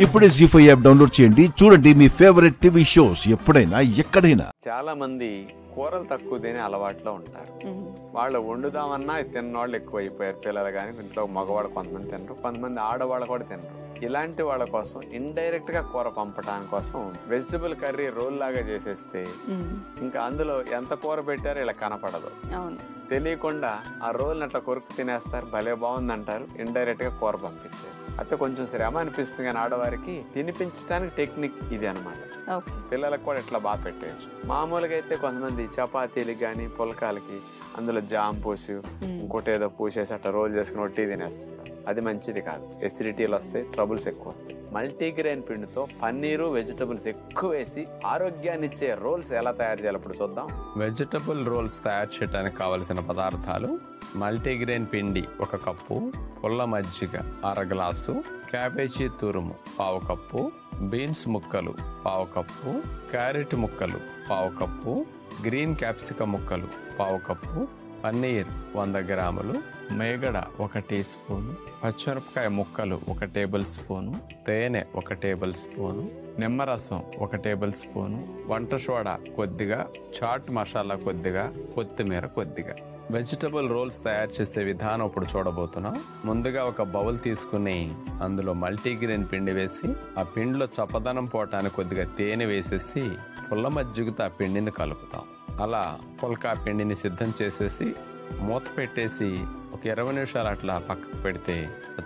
ఇప్పుడే జీ5 app download చేయండి. చూడండి మీ ఫేవరెట్ టీవీ షోస్ ఎప్పుడైనా ఎక్కడైనా. చాలా మంది కూరలు తక్కువ తినే అలవాట్లో ఉంటారు. వాళ్ళు వండుదామన్నా తిన్నవాళ్ళు ఎక్కువ అయిపోయారు. పిల్లలు కానీ ఇంట్లో మగవాళ్ళు కొంతమంది తినరు, కొంతమంది ఆడవాళ్ళు కూడా తినరు. ఇలాంటి వాళ్ళ కోసం ఇండైరెక్ట్ గా కూర పంపడానికి కోసం వెజిటబుల్ కర్రీ రోల్ లాగా చేసేస్తే ఇంకా అందులో ఎంత కూర పెట్టారో ఇలా కనపడదు. తెలియకుండా ఆ రోల్ అట్లా కొరకు తినేస్తారు. భలే బాగుంది అంటారు, ఇండైరెక్ట్ గా కూర పంపించేది. అయితే కొంచెం శ్రమ అనిపిస్తుంది కానీ ఆడవారికి తినిపించడానికి టెక్నిక్ ఇది అనమాట. పిల్లలకు కూడా ఇట్లా బాగా పెట్టేయచ్చు. మామూలుగా అయితే కొంతమంది చపాతీలకి కానీ పుల్కాలకి అందులో జామ్ పోసి ఇంకోటి ఏదో పూసేసి అట్లా రోల్ చేసుకుని ఒట్టి తినేస్తుంటారు. అది మంచిది కాదు. ఎసిడిటీలు వస్తాయి, ట్రబుల్స్ ఎక్కువ వస్తాయి. మల్టీగ్రెయిన్ పిండితో పన్నీరు వెజిటబుల్స్ ఎక్కువ వేసి ఆరోగ్యాన్ని ఇచ్చే రోల్స్ ఎలా తయారు చేయాలి ఇప్పుడు చూద్దాం. వెజిటబుల్ రోల్స్ తయారు చేయడానికి కావలసిన పదార్థాలు: మల్టీగ్రెయిన్ పిండి 1 కప్పు, పుల్ల మజ్జిగ 1/2 గ్లాసు, క్యాబేజీ తురుము 1/2 కప్పు, బీన్స్ ముక్కలు 1/2 కప్పు, క్యారెట్ ముక్కలు 1/2 కప్పు, గ్రీన్ క్యాప్సికం ముక్కలు 1/2 కప్పు, పన్నీర్ 100 గ్రాములు, మేగడ 1 టీ స్పూను, పచ్చిమిరపకాయ ముక్కలు 1 టేబుల్ స్పూను, తేనె 1 టేబుల్ స్పూను, నిమ్మరసం 1 టేబుల్ స్పూను, వంట సోడా కొద్దిగా, చాట్ మసాలా కొద్దిగా, కొత్తిమీర కొద్దిగా. వెజిటబుల్ రోల్స్ తయారు చేసే విధానం ఇప్పుడు చూడబోతున్నాం. ముందుగా ఒక బౌల్ తీసుకుని అందులో మల్టీగ్రెయిన్ పిండి వేసి ఆ పిండిలో చప్పదనం పోవటానికి కొద్దిగా తేనె వేసేసి పుల్ల మజ్జిగతో ఆ పిండిని కలుపుతాం. అలా పుల్కా పిండిని సిద్ధం చేసేసి మూత పెట్టేసి ఒక 20 నిమిషాలు అట్లా పక్కకు పెడితే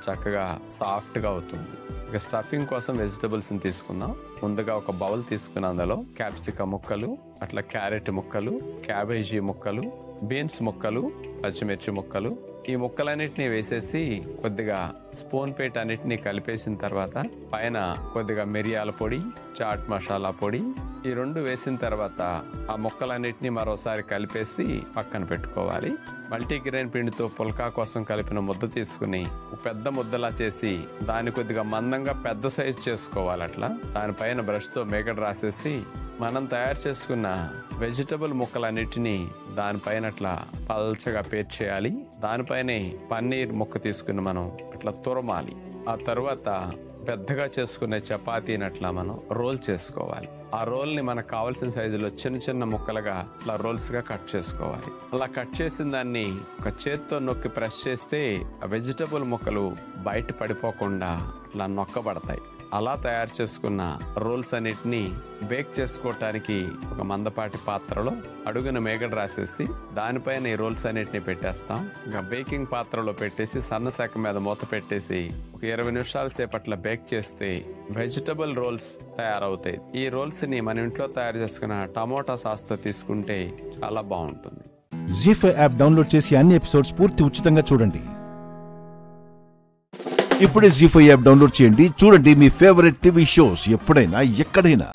చక్కగా సాఫ్ట్గా అవుతుంది. ఇక స్టఫింగ్ కోసం వెజిటబుల్స్ని తీసుకుందాం. ముందుగా ఒక బౌల్ తీసుకుని అందులో క్యాప్సికం ముక్కలు, అట్లా క్యారెట్ ముక్కలు, క్యాబేజీ ముక్కలు, బీన్స్ ముక్కలు, పచ్చిమిర్చి ముక్కలు, ఈ ముక్కలన్నిటిని వేసేసి కొద్దిగా స్పూన్ పేట్ అన్నిటిని కలిపేసిన తర్వాత పైన కొద్దిగా మిరియాల పొడి, చాట్ మసాలా పొడి ఈ 2 వేసిన తర్వాత ఆ ముక్కలన్నిటిని మరోసారి కలిపేసి పక్కన పెట్టుకోవాలి. మల్టీగ్రెయిన్ పిండితో పుల్కా కోసం కలిపిన ముద్ద తీసుకుని పెద్ద ముద్దలా చేసి దాన్ని కొద్దిగా మందంగా పెద్ద సైజు చేసుకోవాలి. అట్లా దానిపైన బ్రష్తో మేగడ రాసేసి మనం తయారు చేసుకున్న వెజిటబుల్ ముక్కలన్నిటినీ దానిపైన అట్లా పల్చగా పేర్చేయాలి. దానిపైనే పన్నీర్ ముక్క తీసుకుని మనం అట్లా తురమాలి. ఆ తర్వాత పెద్దగా చేసుకునే చపాతీని అట్లా మనం రోల్ చేసుకోవాలి. ఆ రోల్ ని మనకు కావాల్సిన సైజులో చిన్న చిన్న ముక్కలుగా అట్లా రోల్స్ గా కట్ చేసుకోవాలి. అలా కట్ చేసిన దాన్ని ఒక చేత్తో నొక్కి ప్రెస్ చేస్తే ఆ వెజిటబుల్ ముక్కలు బయట పడిపోకుండా అట్లా నొక్కబడతాయి. అలా తయారు చేసుకున్న రోల్స్ అన్నిటినీ బేక్ చేసుకోవటానికి ఒక మందపాటి పాత్రలో అడుగున మేగడ రాసేసి దానిపైన ఈ రోల్స్ అన్నిటిని పెట్టేస్తాం. ఇంకా బేకింగ్ పాత్రలో పెట్టేసి సన్న శాఖ మీద మూత పెట్టేసి ఒక 20 నిమిషాల సేపట్ల బేక్ చేస్తే వెజిటబుల్ రోల్స్ తయారవుతాయి. ఈ రోల్స్ ని మన ఇంట్లో తయారు చేసుకున్న టమోటా సాస్ తో తీసుకుంటే చాలా బాగుంటుంది. జీ5 యాప్ డౌన్లోడ్ చేసి అన్ని ఎపిసోడ్స్ పూర్తి ఉచితంగా చూడండి. ఇప్పుడే జీ5 యాప్ డౌన్లోడ్ చేయండి. చూడండి మీ ఫేవరెట్ టీవీ షోస్ ఎప్పుడైనా ఎక్కడైనా.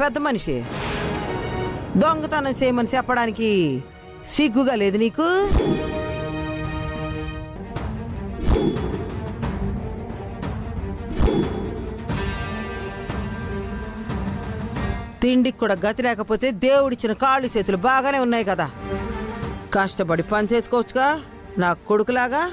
పెద్ద మనిషి దొంగతనం చేయమని చెప్పడానికి సిగ్గుగా లేదు నీకు? తిండికి కూడా గతి లేకపోతే దేవుడిచ్చిన కాళ్ళు చేతులు బాగానే ఉన్నాయి కదా, కష్టపడి పని చేసుకోవచ్చుగా నా కొడుకులాగా.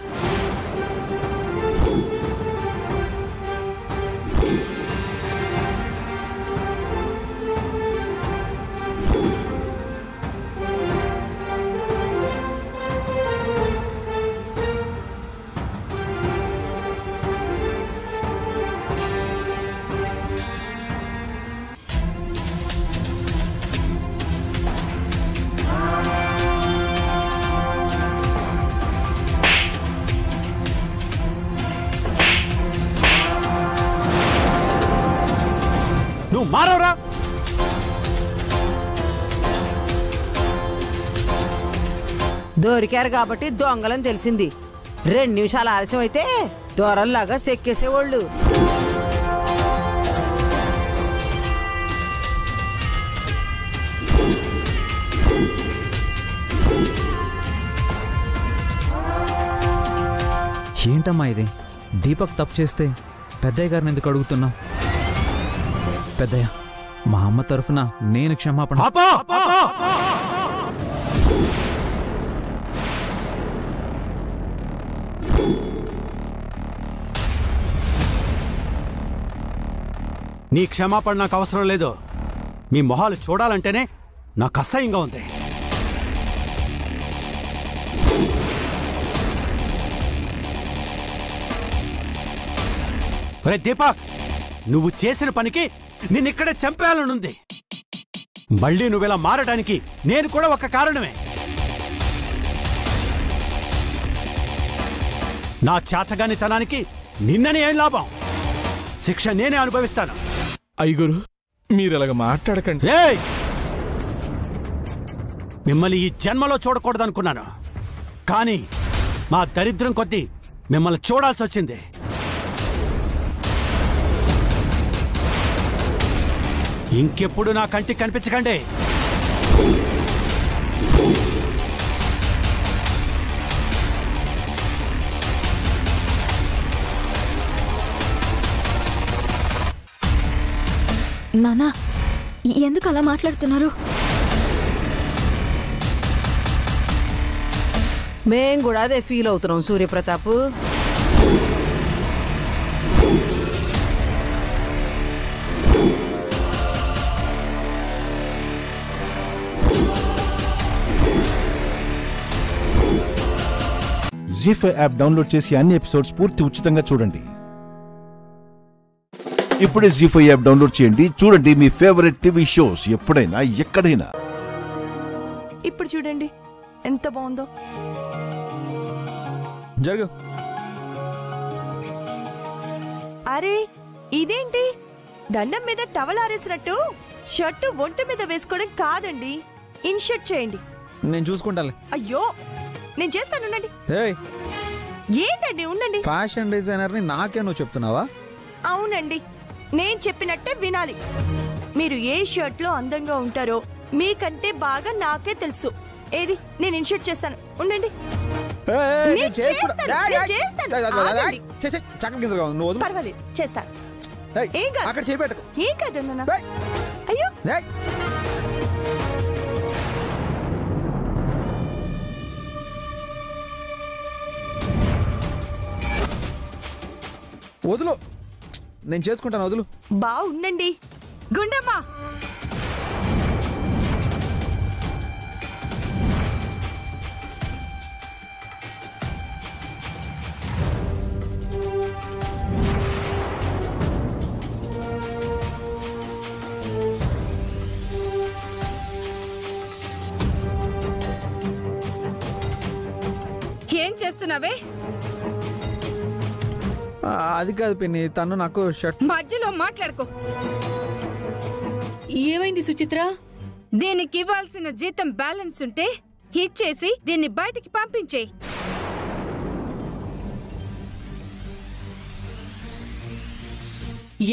మారవరా? దొరికారు కాబట్టి దొంగలని తెలిసింది. 2 నిమిషాలు ఆలస్యం అయితే దొరల్లాగా సెక్కేసేవాళ్ళు. ఏంటమ్మా ఇది? దీపక్ తప్పు చేస్తే పెద్దయ్య గారిని ఎందుకు అడుగుతున్నావు? పెద్దయ్య, మా అమ్మ తరఫున నేను క్షమాపణ. నీ క్షమాపణ నాకు అవసరం లేదు. మీ మొహాలు చూడాలంటేనే నాకు అసహ్యంగా ఉంది. ఒరే దీపక్, నువ్వు చేసిన పనికి నిన్నిక్కడే చంపేయాలనుంది. మళ్ళీ నువ్విలా మారడానికి నేను కూడా ఒక కారణమే. నా చేతగానితనానికి నిన్ననే ఏం లాభం? శిక్ష నేనే అనుభవిస్తాను. అయ్యగురు, మీరలాగ మాట్లాడకండి. మిమ్మల్ని ఈ జన్మలో చూడకూడదనుకున్నాను, కానీ మా దరిద్రం కొద్దీ మిమ్మల్ని చూడాల్సి వచ్చింది. ఇంకెప్పుడు నా కంటికి కనిపించకండి. నానా, ఎందుకు అలా మాట్లాడుతున్నారు? మేం కూడా అదే ఫీల్ అవుతున్నాం సూర్యప్రతాప్. జీ5 యాప్ డౌన్లోడ్ చేసి అన్ని ఎపిసోడ్స్ పూర్తి ఉచితంగా చూడండి. ఇప్పుడే జీ5 యాప్ డౌన్లోడ్ చేయండి. చూడండి మీ ఫేవరెట్ టీవీ షోస్ ఎప్పుడైనా ఎక్కడైనా. ఇప్పుడు చూడండి ఎంత బాగుందో. జరుగు. అరే ఇదేంటి, దండం మీద టవల్ ఆరేసినట్టు షర్టు ఒంటి మీద వేసుకోవడం కాదండి, ఇన్షర్ట్ చేయండి. నేను చూసుకుంటాలే. అయ్యో నేను చేస్తాను, ఉండండి. ఏంటండి ఉండండి. ఫ్యాషన్ డిజైనర్ ని నాకే నువ్వు చెప్తున్నావా? అవునండి, నేను చెప్పినట్టే వినాలి. మీరు ఏ షర్ట్ లో అందంగా ఉంటారో మీకంటే బాగా నాకే తెలుసు. ఏది, నేను ఇన్షర్ట్ చేస్తాను, ఉండండి. పర్వాలేదు, చేస్తాను. అక్కడ చేపెట్టకు. ఏం కాదన్నా. అయ్యో వదులు, నేను చేసుకుంటాను, వదులు. బాగుండండి. గుండమ్మా, ఏం చేస్తున్నావే? అది కాదు పిన్ని, తను నాకు షర్ట్. మధ్యలో మాట్లాడుకో. ఏమైంది సుచిత్ర? దీనికి ఇవ్వాల్సిన జీతం బ్యాలెన్స్ ఉంటే ఇచ్చేసి దీన్ని బయటికి పంపించేయి.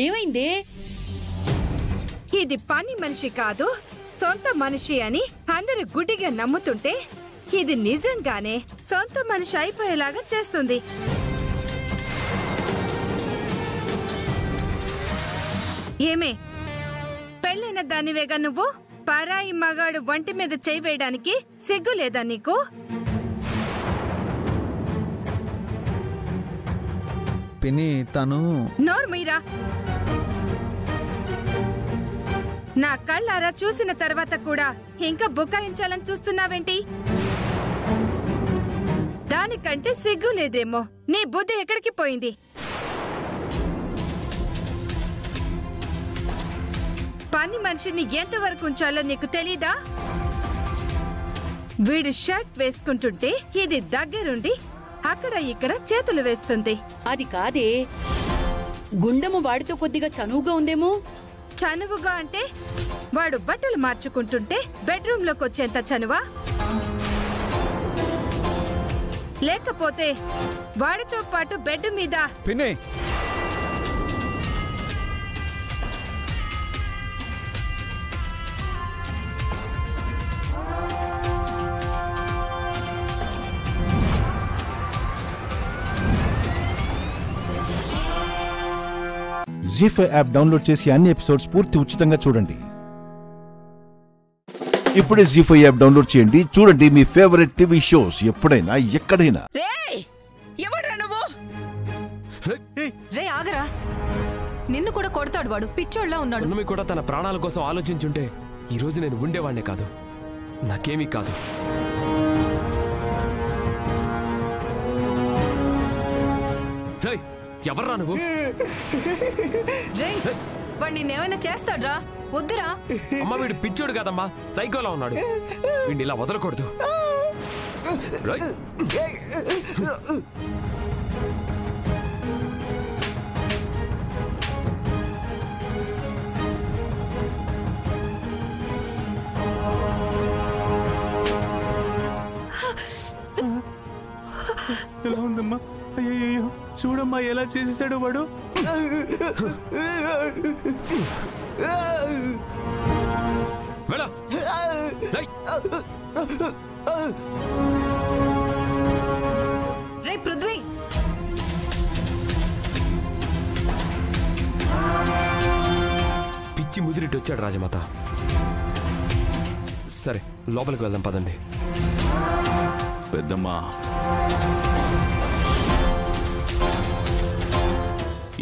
ఏమైందే? ఇది పని మనిషి కాదు, సొంత మనిషి అని అందరు గుడ్డిగా నమ్ముతుంటే ఇది నిజంగానే సొంత మనిషి అయిపోయేలాగా చేస్తుంది. ఏమే, పెళ్ళైన దానివేగా నువ్వు? పరాయి మగాడు వంటి మీద చేయి వేయడానికి సిగ్గు లేదా నీకు? పిన్ని తను. నోర్మీరా, నా కళ్ళారా చూసిన తర్వాత కూడా ఇంకా బుకాయించాలని చూస్తున్నావేంటి? దానికంటే సిగ్గు లేదేమో. నీ బుద్ధి ఎక్కడికి పోయింది? పని మనిషిని ఎంతవరకు ఉంచాలో నీకు తెలీదా? వీడు షర్ట్ వేసుకుంటుంటే ఇది దగ్గరుండి అక్కడ ఇక్కడ చేతులు వేస్తుంది. అది కాదే, గుండము వాడితో కొద్దిగా చనువుగా ఉందేమో. చనువుగా అంటే వాడు బట్టలు మార్చుకుంటుంటే బెడ్రూమ్ లోకి వచ్చేంత చనువా? లేకపోతే వాడితో పాటు బెడ్ మీద పిన్ని. జీ5 యాప్ డౌన్లోడ్ చేసి అన్ని ఎపిసోడ్స్ పూర్తి ఉచితంగా చూడండి. ఇప్పుడే జీ5 యాప్ డౌన్లోడ్ చేయండి. చూడండి మీ ఫేవరెట్ టీవీ షోస్ ఎప్పుడైనా ఎక్కడైనా. రే ఆగరా, నిన్ను కూడా కొడతాడు వాడు, పిచ్చోళ్ళ ఉన్నాడు. పున్నమి కూడా తన ప్రాణాల కోసం ఆలోచించుంటే ఈ రోజు నేను ఉండేవాడినే కాదు, నాకేమీ కాదు. ఎవర్రా నువ్వు? వాడు నిన్నేమైనా చేస్తాడ్రా? వద్దురా. అమ్మ వీడు పిచ్చోడు కాదమ్మా, సైకోలా ఉన్నాడు. వీడిని ఇలా వదలకూడదు. ఎలా ఉందమ్మా? అయ్యో చూడమ్మా ఎలా చేసేసాడు వాడు. రే పృథ్వీ, పిచ్చి ముదిరిట్టు వచ్చాడు రాజమాత. సరే లోపలికి వెళ్దాం పదండి. పెద్దమ్మా,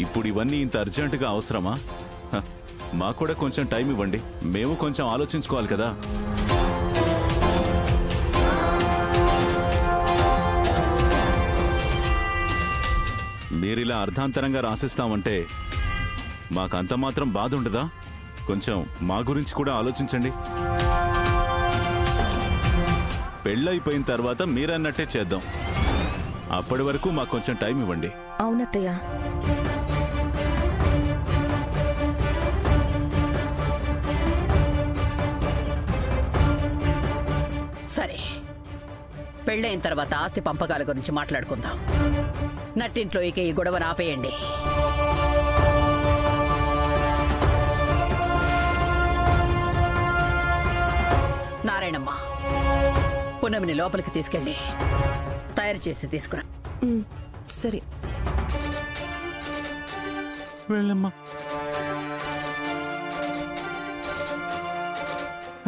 ఇప్పుడు ఇవన్నీ ఇంత అర్జెంటుగా అవసరమా? మాకు కూడా కొంచెం టైం ఇవ్వండి, మేము కొంచెం ఆలోచించుకోవాలి కదా. మీరిలా అర్ధాంతరంగా రాసిస్తామంటే మాకు అంత మాత్రం బాధ ఉండదా? కొంచెం మా గురించి కూడా ఆలోచించండి. పెళ్ళైపోయిన తర్వాత మీరన్నట్టే చేద్దాం. అప్పటి వరకు మాకు కొంచెం టైం ఇవ్వండి. అవునత్తయ్య. సరే, పెళ్ళైన తర్వాత ఆస్తి పంపకాల గురించి మాట్లాడుకుందాం. నట్టింట్లో ఇక ఈ గొడవను ఆపేయండి. నారాయణమ్మ, పున్నమిని లోపలికి తీసుకెళ్ళి తయారు చేసి తీసుకురా. సరే వెళ్ళమ్మా.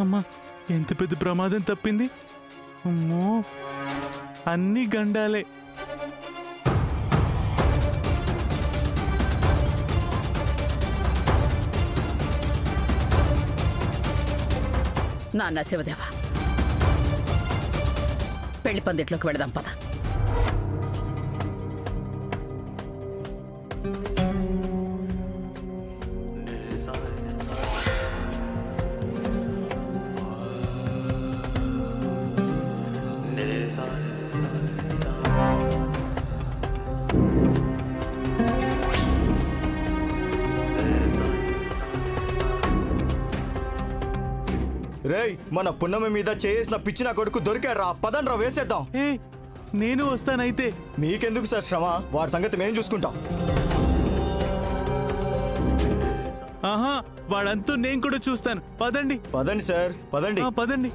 అమ్మా, ఎంత పెద్ద ప్రమాదం తప్పింది. అమ్మో, అన్ని గండాలే. నాన్న శివదేవ, పెళ్లి పందిట్లోకి వెళదాం పద. రేయ్, మన పున్నమి మీద చేసిన పిచ్చిన కొడుకు దొరికాడ్రా. పదండ్రా వేసేద్దాం. నేను వస్తానైతే. మీకెందుకు సార్ శ్రమ? వాడి సంగతి మేము చూసుకుంటాం. ఆహా, వాడంతా నేను కూడా చూస్తాను. పదండి. పదండి సార్, పదండి. పదండి.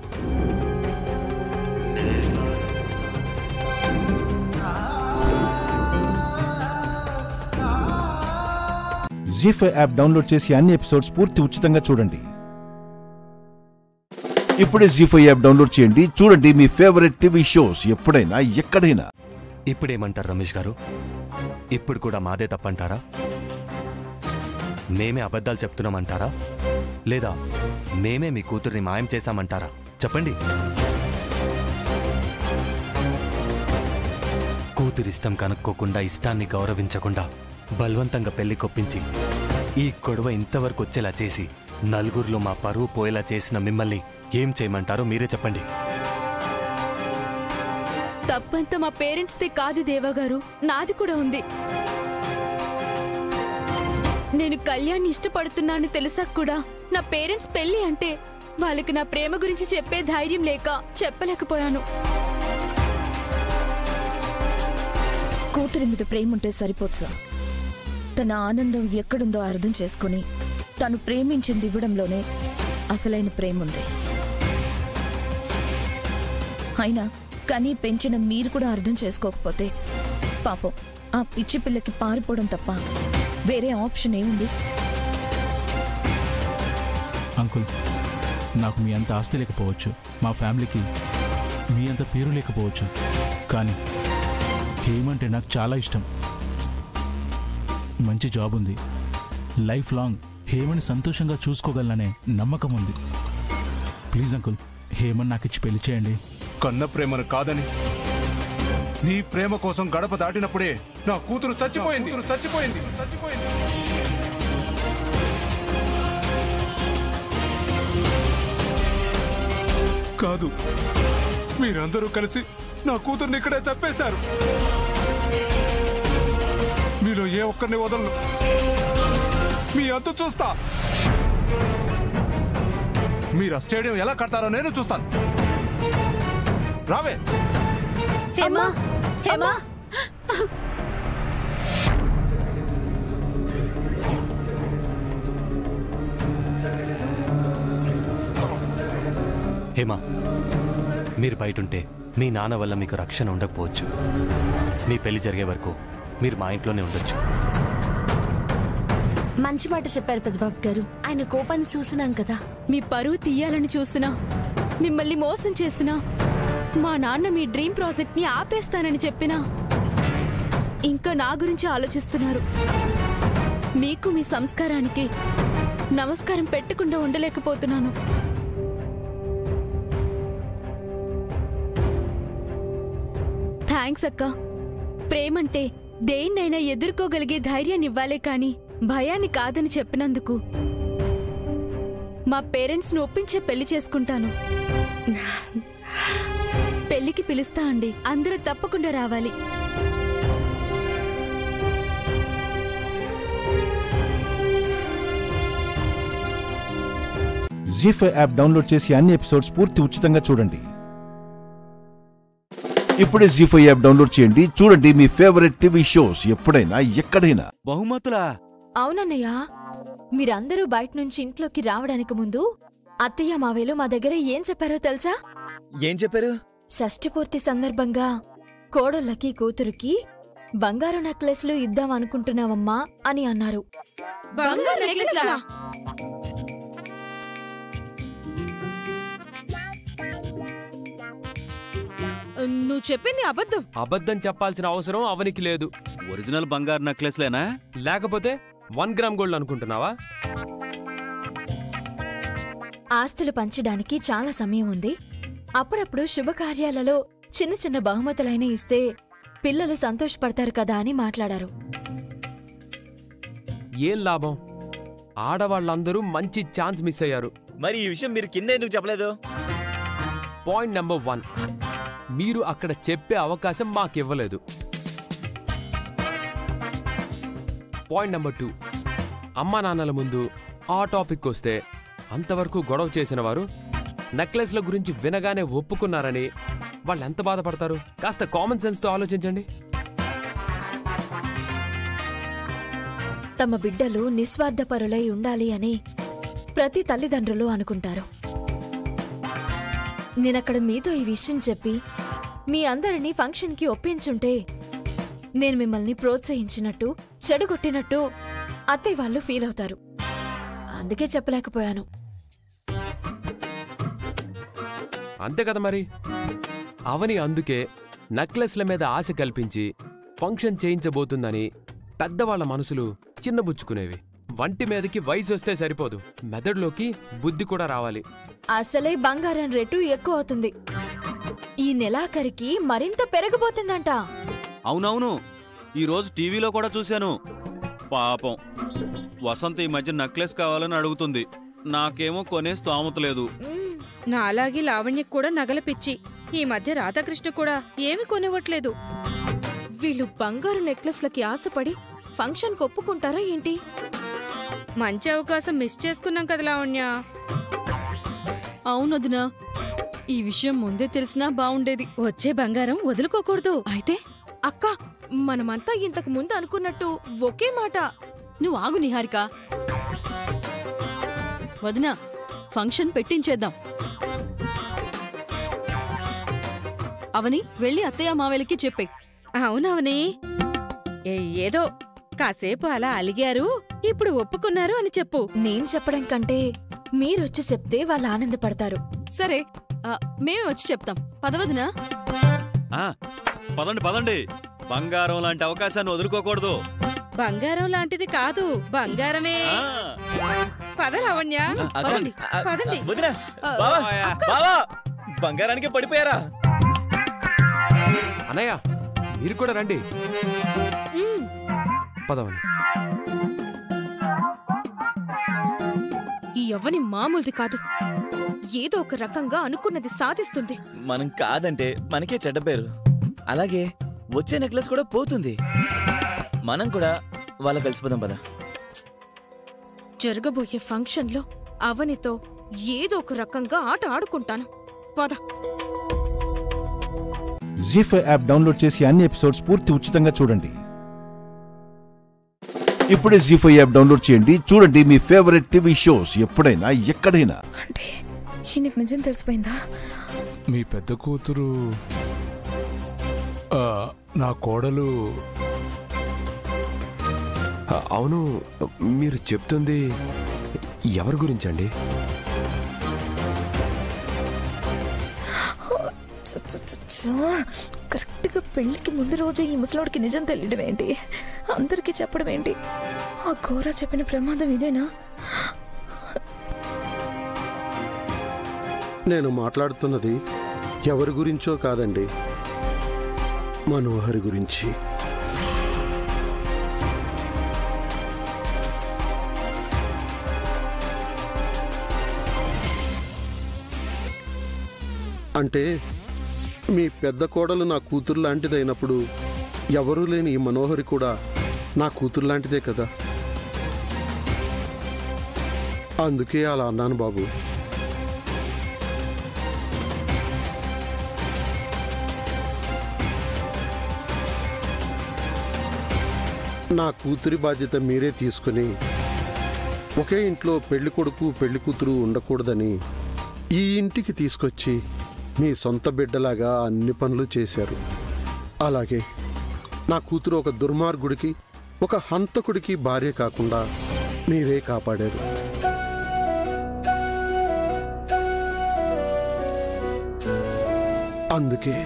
జీ5 యాప్ డౌన్లోడ్ చేసి అన్ని ఎపిసోడ్స్ పూర్తి ఉచితంగా చూడండి. ఇప్పుడే జీ5 యాప్ డౌన్లోడ్ చేయండి. చూడండి మీ ఫేవరెట్ టీవీ షోస్ ఎప్పుడైనా ఎక్కడైనా. ఇప్పుడేమంటారు రమేష్ గారు? ఇప్పుడు కూడా మాదే తప్పంటారా? మేమే అబద్ధాలు చెప్తున్నామంటారా? లేదా మేమే మీ కూతుర్ని మాయం చేశామంటారా? చెప్పండి. కూతురిష్టం కనుక్కోకుండా, ఇష్టాన్ని గౌరవించకుండా బలవంతంగా పెళ్లి కొప్పించి ఈ గొడవ ఇంతవరకు వచ్చేలా చేసి నలుగురిలో మా పరువు పోయేలా చేసిన మిమ్మల్ని ఏం చేయమంటారో మీరే చెప్పండి. తప్పంతా మా పేరెంట్స్ది కాదు దేవగారు, నాది కూడా ఉంది. నేను కళ్యాణ్ ఇష్టపడుతున్నాను తెలిసాక కూడా నా పేరెంట్స్ పెళ్లి అంటే వాళ్ళకి నా ప్రేమ గురించి చెప్పే ధైర్యం లేక చెప్పలేకపోయాను. కూతురి మీద ప్రేమ ఉంటే సరిపోదు సార్. తన ఆనందం ఎక్కడుందో అర్థం చేసుకుని తను ప్రేమించింది ఇవ్వడంలోనే అసలైన ప్రేమ ఉంది. అయినా కనీ పెంచిన మీరు కూడా అర్థం చేసుకోకపోతే పాపం ఆ పిచ్చి పిల్లకి పారిపోవడం తప్ప వేరే ఆప్షన్ ఏముంది? అంకుల్, నాకు మీ అంత ఆస్తి లేకపోవచ్చు, మా ఫ్యామిలీకి మీ అంత పేరు లేకపోవచ్చు, కానీ ఏమంటే నాకు చాలా ఇష్టం. మంచి జాబ్ ఉంది, లైఫ్ లాంగ్ హేమని సంతోషంగా చూసుకోగలననే నమ్మకం ఉంది. ప్లీజ్ అంకుల్, హేమన్ నాకిచ్చి పెళ్లి చేయండి. కన్న ప్రేమను కాదని నీ ప్రేమ కోసం గడప దాటినప్పుడే నా కూతురు చచ్చిపోయింది. కాదు, మీరందరూ కలిసి నా కూతుర్ని ఇక్కడే చంపేశారు. మీలో ఏ ఒక్కరిని వదలను. మీ అంతు చూస్తా. మీరు ఆ స్టేడియం ఎలా కడతారో నేను చూస్తాను. రావే. హేమా, హేమా. హేమా, మీరు బయటుంటే మీ నాన్న వల్ల మీకు రక్షణ ఉండకపోవచ్చు. మీ పెళ్లి జరిగే వరకు మీరు మా ఇంట్లోనే ఉండొచ్చు. మంచి మాట చెప్పారు పెద్దబాబు గారు. ఆయన కోపాన్ని చూసినాం కదా. మీ పరువు తీయాలని చూసినా, మిమ్మల్ని మోసం చేసినా, మా నాన్న మీ డ్రీమ్ ప్రాజెక్ట్ ని ఆపేస్తానని చెప్పినా ఇంకా నా గురించి ఆలోచిస్తున్నారు. మీకు మీ సంస్కారానికి నమస్కారం పెట్టకుండా ఉండలేకపోతున్నాను. థ్యాంక్స్ అక్క. ప్రేమంటే దేన్నైనా ఎదుర్కోగలిగే ధైర్యాన్ని ఇవ్వాలే కాని భయాన్ని కాదని చెప్పినందుకు. మా పేరెంట్స్ ను ఒప్పించే పెళ్లి చేసుకుంటాను. పెళ్లికి పిలుస్తా అండి. అందరూ తప్పకుండా రావాలి. జీ5 యాప్ డౌన్లోడ్ చేసి అన్ని ఎపిసోడ్స్ పూర్తి ఉచితంగా చూడండి. ఇప్పుడే జీ5 యాప్ డౌన్లోడ్ చేయండి. చూడండి మీ ఫేవరెట్ టీవీ షోస్ ఎప్పుడైనా ఎక్కడైనా. బహుమతులా? అవునన్నయ్య, మీరందరూ బయట నుంచి ఇంట్లోకి రావడానికి ముందు అత్తయ్య మావేలు మా దగ్గర ఏం చెప్పారో తెలుసా? ఏం చెప్పారు? షష్ఠి పూర్తి సందర్భంగా కోడళ్ళకి కూతురుకి బంగారు నెక్లెస్లు ఇద్దాం అనుకుంటున్నావమ్మా అని అన్నారు. బంగారు నెక్లెస్లా? నువ్వు చెప్పింది అబద్ధం. అబద్ధం చెప్పాల్సిన అవసరం అవనికి లేదు. ఒరిజినల్ బంగారు నెక్లెస్లేనా? లేకపోతే 1 గ్రామ్ గోల్డ్ అనుకుంటున్నావా? ఆస్తులు పంచడానికి చాలా సమయం ఉంది. అప్పుడప్పుడు శుభకార్యాలలో చిన్న చిన్న బహుమతులైనా ఇస్తే పిల్లలు సంతోషపడతారు కదా అని మాట్లాడారు. ఏం లాభం? ఆడవాళ్ళందరూ మంచి ఛాన్స్ మిస్ అయ్యారు. మరి ఈ విషయం మీరు కింద ఎందుకు చెప్పలేదు? పాయింట్ నెంబర్ 1, మీరు అక్కడ చెప్పే అవకాశం మాకివ్వలేదు. పాయింట్ నెంబర్ 2, అమ్మా నాన్నల ముందు ఆ టాపిక్ వస్తే అంతవరకు గొడవ చేసిన వారు నెక్లెస్ల గురించి వినగానే ఒప్పుకున్నారని వాళ్ళు ఎంత బాధపడతారు? కాస్త కామన్ సెన్స్తో ఆలోచించండి. తమ బిడ్డలు నిస్వార్థపరులై ఉండాలి అని ప్రతి తల్లిదండ్రులు అనుకుంటారు. నేనక్కడ మీతో ఈ విషయం చెప్పి మీ అందరినీ ఫంక్షన్కి ఒప్పించుంటే నేను మిమ్మల్ని ప్రోత్సహించినట్టు, చెడగొట్టినట్టు అత్తయ్య వాళ్ళు ఫీల్ అవుతారు. అందుకే చెప్పలేకపోయాను. అంతే కదా మరి. అవని అందుకే నెక్లెస్ల మీద ఆశ కల్పించి ఫంక్షన్ చేయించబోతుందని పెద్దవాళ్ల మనసులు చిన్నబుచ్చుకునేవి. వంటి మీదకి వయసు వస్తే సరిపోదు, మెదడులోకి బుద్ధి కూడా రావాలి. అసలే బంగారం రేటు ఎక్కువ అవుతుంది. ఈ నెలాఖరికి మరింత పెరగబోతుందంట. అవునవును, ఈరోజు టీవీలో కూడా చూశాను. పాపం వసంత ఈ మధ్య నెక్లెస్ కావాలని అడుగుతుంది. నాకేమో కొనే స్తోమత లేదు. నా అలాగే లావణ్యకు కూడా నగల పిచ్చి. ఈ మధ్య రాధాకృష్ణ కూడా ఏమి కొనివ్వట్లేదు. వీళ్ళు బంగారు నెక్లెస్లకి ఆశపడి ఫంక్షన్ ఒప్పుకుంటారా ఏంటి? మంచి అవకాశం మిస్ చేసుకున్నాం కదా లావణ్య. అవునొదినా, ఈ విషయం ముందే తెలిసినా బావుండేది. వచ్చే బంగారం వదులుకోకూడదు. అయితే అక్క, మనమంతా ఇంతకు ముందు అనుకున్నట్టు ఒకే మాట. నువ్వు ఆగు నిహారిక. వదినా, ఫంక్షన్ పెట్టించేద్దాం. అవని వెళ్ళి అత్తయ్య మావేలికి చెప్పే. అవునవని, ఏదో కాసేపు అలా అలిగారు, ఇప్పుడు ఒప్పుకున్నారు అని చెప్పు. నేను చెప్పడం కంటే మీరొచ్చి చెప్తే వాళ్ళు ఆనందపడతారు. సరే, మేమే వచ్చి చెప్తాం. పదవదినా? పదండి పదండి, బంగారం లాంటి అవకాశాన్ని వదులుకోకూడదు. బంగారం లాంటిది కాదు, బంగారమే. పద లావణ్య, పదండి పదండి. బంగారానికి పడిపోయారా? అన్నయ్య మీరు కూడా రండి. పదవని. ఈ యవ్వని మామూలుది కాదు, ఏదో ఒక రకంగా అనుకున్నది సాధిస్తుంది. మనం కాదంటే మనకే చెడ్డ పేరు. అలాగే వచ్చే నెక్లెస్ కూడా పోతుంది. మనం కూడా వాళ్ళ కలిసిపోదాం పద. జరగబోయే ఫంక్షన్లో అవనితో ఏదో ఒక రకంగా ఆట ఆడుకుంటాను. పద. జీ5 యాప్ డౌన్లోడ్ చేసి అన్ని ఎపిసోడ్స్ పూర్తి ఉచితంగా చూడండి. ఇప్పుడే జీ5 యాప్ డౌన్లోడ్ చేయండి. చూడండి మీ ఫేవరెట్ టీవీ షోస్ ఎప్పుడైనా ఎక్కడైనా. అంటే ఈయనకు నిజం తెలిసిపోయిందా? మీ పెద్ద కూతురు నా కోడలు. అవును, మీరు చెప్తుంది ఎవరి గురించండి? కరెక్ట్గా పెళ్లికి ముందు రోజు ఈ ముసలోడికి నిజం తెలియడం ఏంటి, అందరికీ చెప్పడం ఏంటి? ఆ ఘోర చెప్పిన ప్రమాదం ఇదేనా? నేను మాట్లాడుతున్నది ఎవరి గురించో కాదండి, మనోహరి గురించి. అంటే మీ పెద్ద కోడలు నా కూతురు లాంటిదైనప్పుడు ఎవరూ లేని ఈ మనోహరి కూడా నా కూతురు లాంటిదే కదా. అందుకే అలా అన్నాను బాబు. నా కూతురి బాధ్యత మీరే తీసుకుని ఒకే ఇంట్లో పెళ్లి కొడుకు పెళ్లి కూతురు ఉండకూడదని ఈ ఇంటికి తీసుకొచ్చి మీ సొంత బిడ్డలాగా అన్ని పనులు చేశారు. అలాగే నా కూతురు ఒక దుర్మార్గుడికి, ఒక హంతకుడికి భార్య కాకుండా మీరే కాపాడారు. అందుకే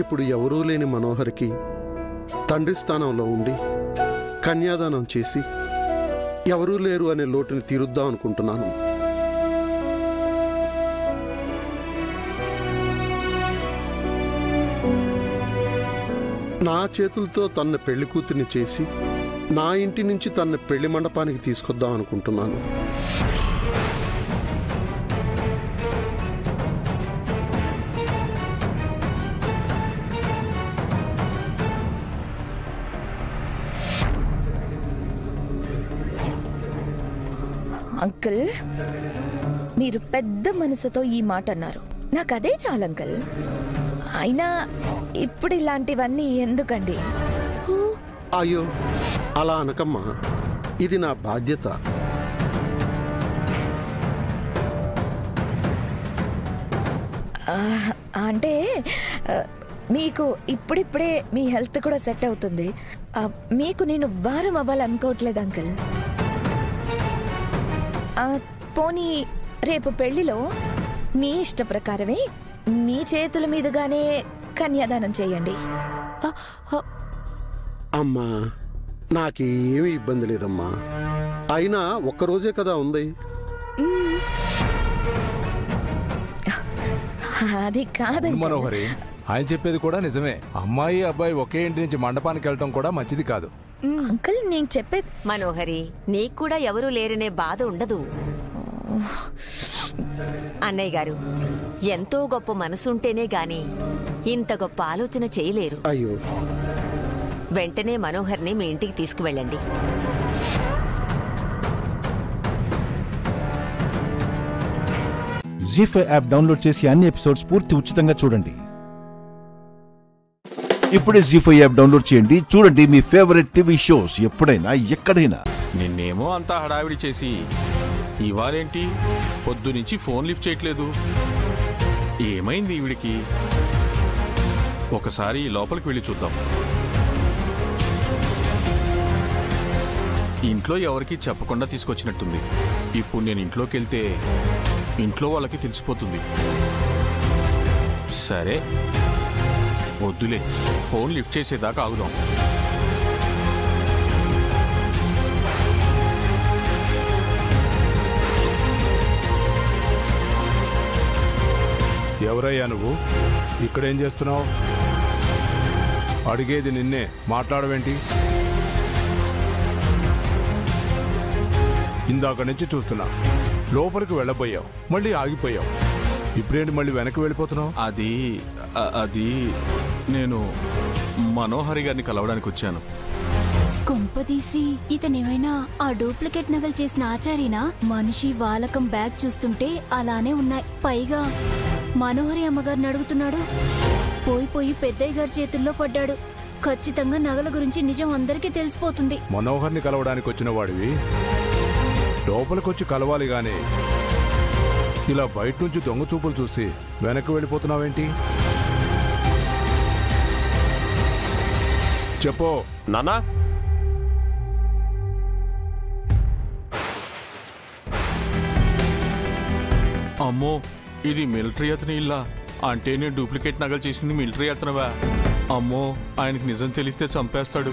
ఇప్పుడు ఎవరూ లేని మనోహరికి తండ్రి స్థానంలో ఉండి కన్యాదానం చేసి ఎవరూ లేరు అనే లోటుని తీరుద్దాం అనుకుంటున్నాను. నా చేతులతో తన పెళ్లి కూతుర్ని చేసి నా ఇంటి నుంచి తన పెళ్లి మండపానికి తీసుకొద్దాం అనుకుంటున్నాను. అంకుల్, మీరు పెద్ద మనసుతో ఈ మాట అన్నారు, నాకు అదే చాలు అంకుల్. అయినా ఇప్పుడు ఇలాంటివన్నీ ఎందుకండి? అయ్యో అలా అనకమ్మా, ఇది నా బాధ్యత. అంటే మీకు ఇప్పుడిప్పుడే మీ హెల్త్ కూడా సెట్ అవుతుంది, మీకు నేను భారం అవ్వాలనుకోవట్లేదు అంకుల్. పోనీ రేపు పెళ్లిలో మీ ఇష్ట ప్రకారమే మీ చేతుల మీదుగానే కన్యాదానం చేయండి. అమ్మా నాకేమీ ఇబ్బంది లేదమ్మా, అయినా ఒక్కరోజే కదా ఉంది. అది కాదు మనోహరి, ఆయన చెప్పేది కూడా నిజమే. అమ్మాయి అబ్బాయి ఒకే ఇంటి నుంచి మండపానికి వెళ్ళటం కూడా మంచిది కాదు. అంకుల్ నేను చెప్పేది. మనోహరి, నీకు కూడా ఎవరూ లేరనే బాధ ఉండదు. అన్నయ్య గారు ఎంతో గొప్ప మనసుంటేనే గాని ఇంత గొప్ప ఆలోచన చేయలేరు. అయ్యో, వెంటనే మనోహర్ని మీ ఇంటికి తీసుకువెళ్ళండి. జీ5 యాప్ డౌన్లోడ్ చేసి అన్ని ఎపిసోడ్స్ పూర్తి ఉచితంగా చూడండి. ఇప్పుడే జీ5 యాప్ డౌన్లోడ్ చేయండి. చూడండి మీ ఫేవరెట్ టీవీ షోస్ ఎప్పుడైనా ఎక్కడైనా. నిన్నేమో అంతా హడావిడి చేసి ఇవాళేంటి పొద్దు నుంచి ఫోన్ లిఫ్ట్ చేయట్లేదు? ఏమైంది ఈవిడికి? ఒకసారి లోపలికి వెళ్ళి చూద్దాం. ఇంట్లో ఎవరికి చెప్పకుండా తీసుకొచ్చినట్టుంది. ఇప్పుడు నేను ఇంట్లోకి వెళ్తే ఇంట్లో వాళ్ళకి తెలిసిపోతుంది. సరే వద్దులే, ఫోన్ లిఫ్ట్ చేసేదాకా ఆగుదాం. ఎవరయ్యా నువ్వు? ఇక్కడేం చేస్తున్నావు? అడిగేది నిన్నే, మాట్లాడవేంటి? ఇందాక నుంచి చూస్తున్నా, లోపలికి వెళ్ళబోయావు, మళ్ళీ ఆగిపోయావు. ఇప్పుడేంటి మళ్ళీ వెనక్కి వెళ్ళిపోతున్నావు? అది నేను మనోహరి గారిని కలవడానికి వచ్చాను. కొంపదీసి ఇతనేమైనా ఆ డూప్లికేట్ నగలు చేసిన ఆచార్యనా? మనిషి వాలకం బ్యాగ్ చూస్తుంటే అలానే ఉన్నాయి. పైగా మనోహరి అమ్మగారిని అడుగుతున్నాడు. పోయి పెద్దయ్య గారి చేతుల్లో పడ్డాడు. ఖచ్చితంగా నగల గురించి నిజం అందరికీ తెలిసిపోతుంది. మనోహర్ని కలవడానికి వచ్చిన వాడివి లోపలికొచ్చి కలవాలి గాని ఇలా బయట నుంచి దొంగ చూపులు చూసి వెనక్కి వెళ్ళిపోతున్నావేంటి? చెప్పు నానా. అమ్మో, ఇది మిలిటరీ అతని ఇల్లా? అంటే నేను డూప్లికేట్ నగలు చేసింది మిలిటరీ అతనవా? అమ్మో, ఆయనకి నిజం తెలిస్తే చంపేస్తాడు.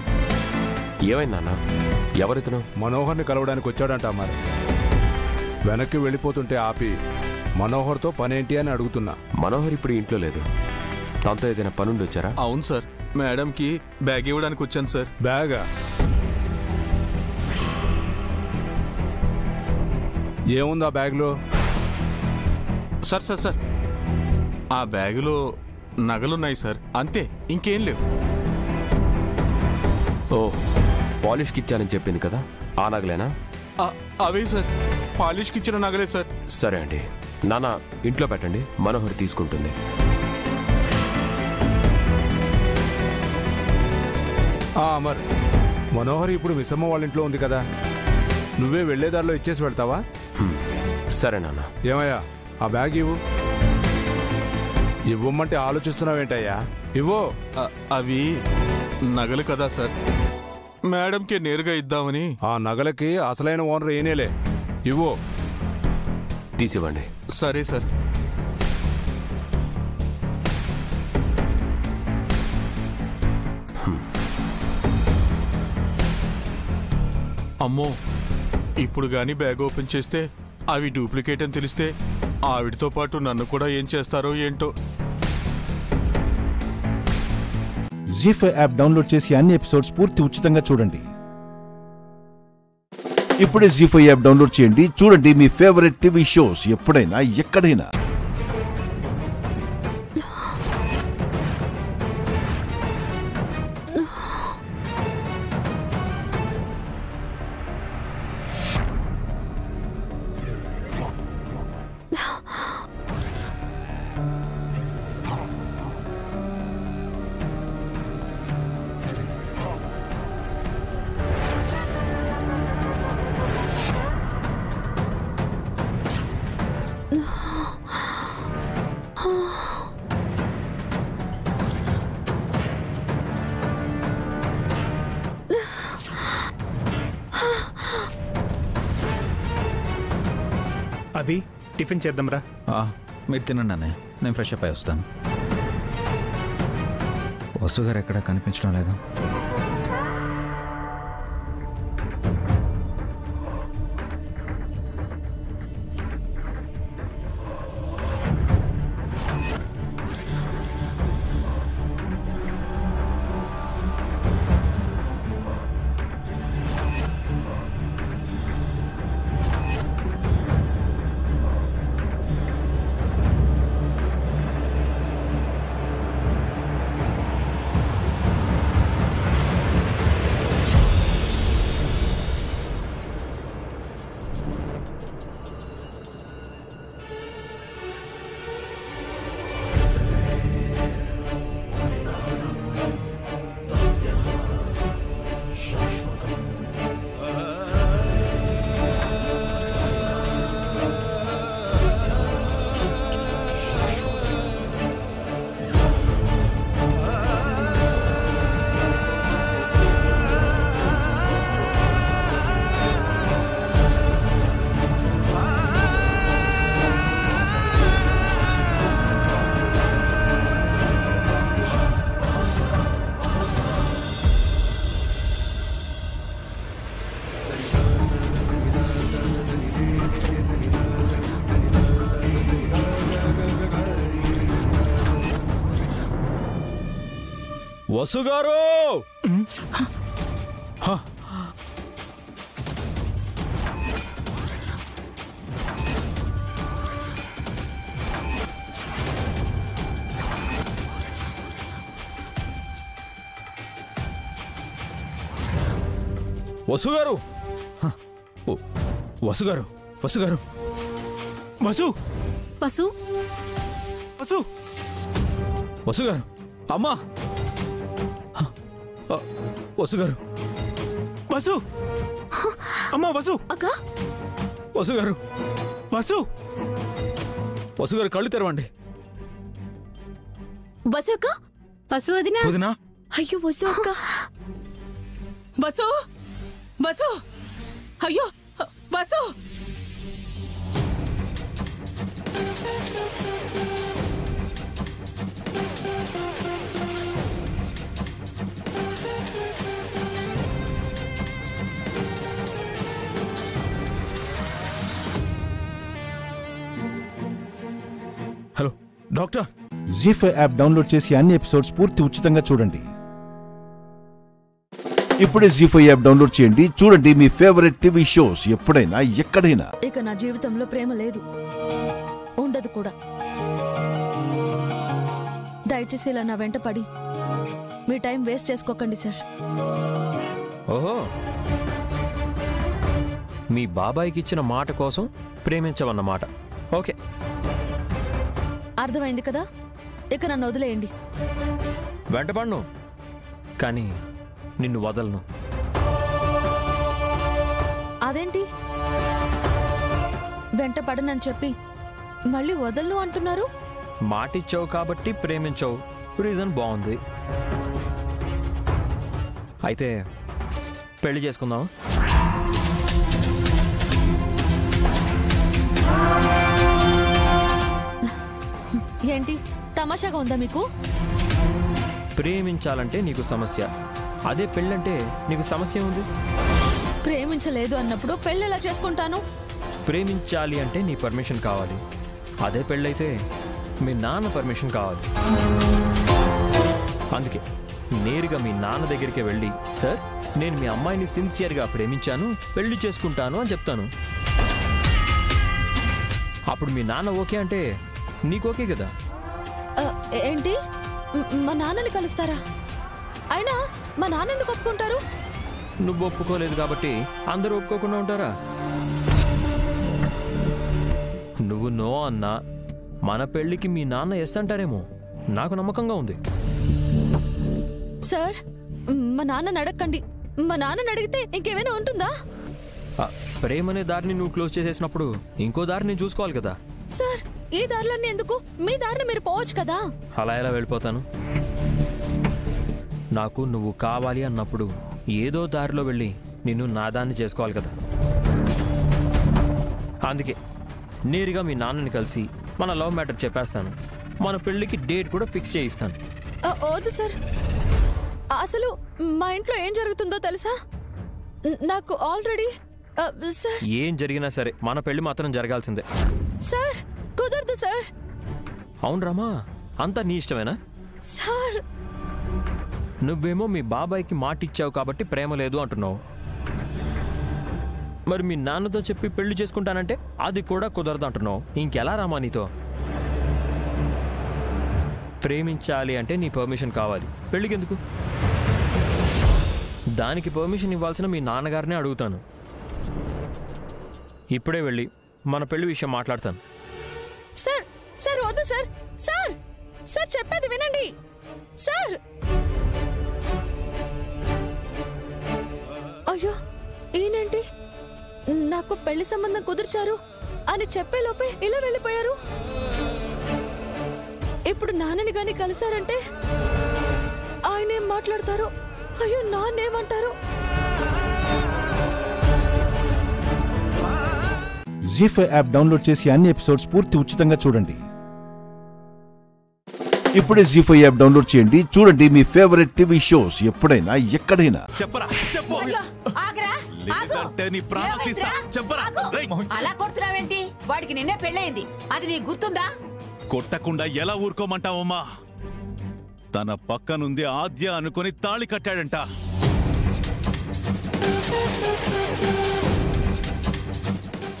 ఏమైందన్నా? ఎవరితను? మనోహర్ని కలవడానికి వచ్చాడంట. మరి వెనక్కి వెళ్ళిపోతుంటే ఆపి మనోహర్తో పనేంటి అని అడుగుతున్నా. మనోహర్ ఇప్పుడు ఇంట్లో లేదు. తనతో ఏదైనా పనుండి వచ్చారా? అవును సార్, మేడంకి బ్యాగ్ ఇవ్వడానికి వచ్చాను సార్. బ్యాగా? ఏముంది ఆ బ్యాగ్లో? సార్ ఆ బ్యాగులో నగలున్నాయి సార్, అంతే, ఇంకేం లేవు. ఓ, పాలిష్కి ఇచ్చానని చెప్పింది కదా, ఆ నగలేనా? అవే సార్, పాలిష్కి ఇచ్చిన నగలే సార్. సరే అండి, నాన్న ఇంట్లో పెట్టండి, మనోహర్ తీసుకుంటుంది. అమర్, మనోహర్ ఇప్పుడు మిస్సమ్మ వాళ్ళ ఇంట్లో ఉంది కదా, నువ్వే వెళ్లేదారిలో ఇచ్చేసి వెళ్తావా? సరే నాన్న. ఏమయ్యా, ఆ బ్యాగ్ ఇవ్వు. ఇవ్వమంటే ఆలోచిస్తున్నావేంటయ్యా? ఇవ్వు. అవి నగలు కదా సార్, మేడంకి నేరుగా ఇద్దామని. ఆ నగలకి అసలైన ఓనర్ ఏనేలే. ఇవ్వు. తీసివ్వండి. సరే సార్. అమ్మో, ఇప్పుడు గాని బ్యాగ్ ఓపెన్ చేస్తే అవి డూప్లికేట్ అని తెలిస్తే ఆవిడతో పాటు నన్ను కూడా ఏం చేస్తారో ఏంటో. జీ5 యాప్ డౌన్లోడ్ చేసి అన్ని ఎపిసోడ్స్ పూర్తి ఉచితంగా చూడండి. ఇప్పుడే జీ5 యాప్ డౌన్లోడ్ చేయండి. చూడండి మీ ఫేవరెట్ టీవీ షోస్ ఎప్పుడైనా ఎక్కడైనా. అభి, టిఫిన్ చేద్దాంరా. మీరు తినండి అన్నయ్య, నేను ఫ్రెష్ అప్ అయి వస్తాను. వసు గారు ఎక్కడా కనిపించడం లేదు. వసుగారు! వసుగారు! వసుగారు! వసుగారు! వసు! వసు వసు! వసుగారు! అమ్మా! వసుగారు! వసు! అమ్మా వసు! అక్క వసుగారు! వసు! వసుగారు కళ్ళు తెరవండి. వసు అక్క, వసు వదినా. వదినా? అయ్యో వసు అక్క, వసు, వసు, అయ్యో Vasu. Hello doctor. ZEE5 app download చేసి అన్ని ఎపిసోడ్స్ పూర్తి ఉచితంగా చూడండి. ఇప్పుడే జీ5 యాప్ డౌన్లోడ్ చేయండి. చూడండి మీ ఫేవరెట్ టీవీ షోస్ ఎప్పుడైనా ఎక్కడైనా. ఇక నా జీవితంలో ప్రేమ లేదు, ఉండదు కూడా. దయచేసి ఇలా నా వెంట పడి మీ టైం వేస్ట్ చేసుకోకండి సార్. ఓహో, మీ బాబాయ్కి ఇచ్చిన మాట కోసం ప్రేమించవన్నమాట. ఓకే, అర్థమైంది కదా. ఇక నన్ను వదిలేయండి. వెంటపడ్ను, కానీ నిన్ను వదలను. అదేంటి వెంట పడనని చెప్పి మళ్ళీ వదలను అంటున్నారు? మాటిచ్చావు కాబట్టి ప్రేమించావు, రీజన్ బాగుంది. అయితే పెళ్లి చేసుకుందాం. ఏంటి తమాషాగా ఉందా మీకు? ప్రేమించాలంటే నీకు సమస్య, అదే పెళ్ళంటే నీకు సమస్య ఉంది. ప్రేమించలేదు అన్నప్పుడు పెళ్ళి ఎలా చేసుకుంటాను? ప్రేమించాలి అంటే నీ పర్మిషన్ కావాలి, అదే పెళ్ళైతే మీ నాన్న పర్మిషన్ కావాలి. అందుకే నేరుగా మీ నాన్న దగ్గరికి వెళ్ళి, సార్ నేను మీ అమ్మాయిని సిన్సియర్గా ప్రేమించాను, పెళ్లి చేసుకుంటాను అని చెప్తాను. అప్పుడు మీ నాన్న ఓకే అంటే నీకు ఓకే కదా. ఏంటి మా నాన్నని కలుస్తారా? అయినా మా నాన్న ఎందుకు ఒప్పుకుంటారు? నువ్వు ఒప్పుకోలేదు కాబట్టి అందరూ ఒప్పుకోకుండా ఉంటారా? నువ్వు నో అన్నా మన పెళ్లికి మీ నాన్న ఎస్ అంటారేమో, నాకు నమ్మకంగా ఉంది. సార్ మా నాన్నని అడగండి. మా నాన్నని అడిగితే ఇంకేమైనా ఉంటుందా? ప్రేమనే దారిని నువ్వు క్లోజ్ చేసేసినప్పుడు ఇంకో దారిని చూసుకోవాలి కదా. సార్ ఈ దారులన్నీ ఎందుకు? మీ దారిని మీరు పోవచ్చు కదా. అలా ఎలా వెళ్ళిపోతాను? నాకు నువ్వు కావాలి అన్నప్పుడు ఏదో దారిలో వెళ్ళి నిన్ను నాదాన్ని చేసుకోవాలి కదా. అందుకే నేరుగా మీ నాన్నని కలిసి మన లవ్ మ్యాటర్ చెప్పేస్తాను, మన పెళ్లికి డేట్ కూడా ఫిక్స్ చేయిస్తాను. వద్దు సార్, అసలు మా ఇంట్లో ఏం జరుగుతుందో తెలుసా? నాకు ఆల్రెడీ సార్ ఏం జరిగినా సరే మన పెళ్లి మాత్రం జరగాల్సిందే. సార్ కుదరదు సార్. అవును రామా, అంతా నీ ఇష్టమేనా? సార్ నువ్వేమో మీ బాబాయ్కి మాట ఇచ్చావు కాబట్టి ప్రేమ లేదు అంటున్నావు. మరి మీ నాన్నతో చెప్పి పెళ్లి చేసుకుంటానంటే అది కూడా కుదరదు అంటున్నావు. ఇంకెలా రామా నీతో? ప్రేమించాలి అంటే నీ పర్మిషన్ కావాలి, పెళ్లికి ఎందుకు? దానికి పర్మిషన్ ఇవ్వాల్సిన మీ నాన్నగారినే అడుగుతాను. ఇప్పుడే వెళ్ళి మన పెళ్లి విషయం మాట్లాడతాను. సార్ సార్ వద్దు సార్. సార్ సార్ చెప్పేది వినండి సార్. అయ్యో ఈయనేంటి నాకు పెళ్లి సంబంధం కుదిర్చారు అని చెప్పే లోపే ఇలా వెళ్ళిపోయారు. ఇప్పుడు నాన్నని గాని కలిశారంటే ఆయనేం మాట్లాడతారు? అయ్యో నాన్నేమంటారు? జీ5 యాప్ డౌన్లోడ్ చేసి అన్ని ఎపిసోడ్స్ పూర్తి ఉచితంగా చూడండి. ఇప్పుడే జీ5 యాప్ డౌన్లోడ్ చేయండి. చూడండి మీ ఫేవరెట్ టీవీ షోస్ ఎప్పుడైనా ఎక్కడైనా. చెప్పరా చెప్పు, నీ ప్రాణం తీస్తా. చెప్పరా. అలా కొడుతున్నావేంటి? వాడికి నిన్నే పెళ్ళయింది, అది నీకు గుర్తుందా? కొట్టకుండా ఎలా ఊరుకోమంటావమ్మా? తన పక్కనుంది ఆద్య అనుకుని తాళి కట్టాడంట.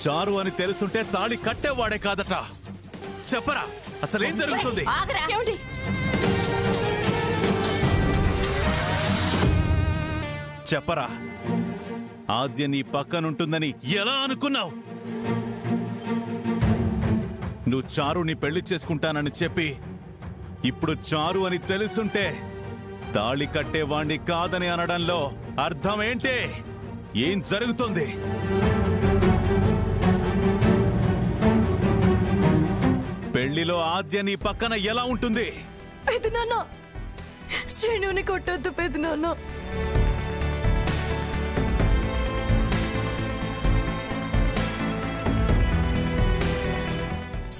చారు అని తెలుసుంటే తాళి కట్టేవాడే కాదట. చెప్పరా అసలేం జరుగుతుంది? చెప్పరా, ఆద్య నీ పక్కనుంటుందని ఎలా అనుకున్నావు? నువ్వు చారుని పెళ్లి చేసుకుంటానని చెప్పి ఇప్పుడు చారు అని తెలుసుంటే తాళి కట్టేవాణ్ణి కాదని అనడంలో అర్థమేంటి? ఏం జరుగుతుంది? పెళ్లిలో ఆద్య నీ పక్కన ఎలా ఉంటుంది? పెదనాన్న, శ్రేణుని కొట్టొద్దు పెదనాన్న.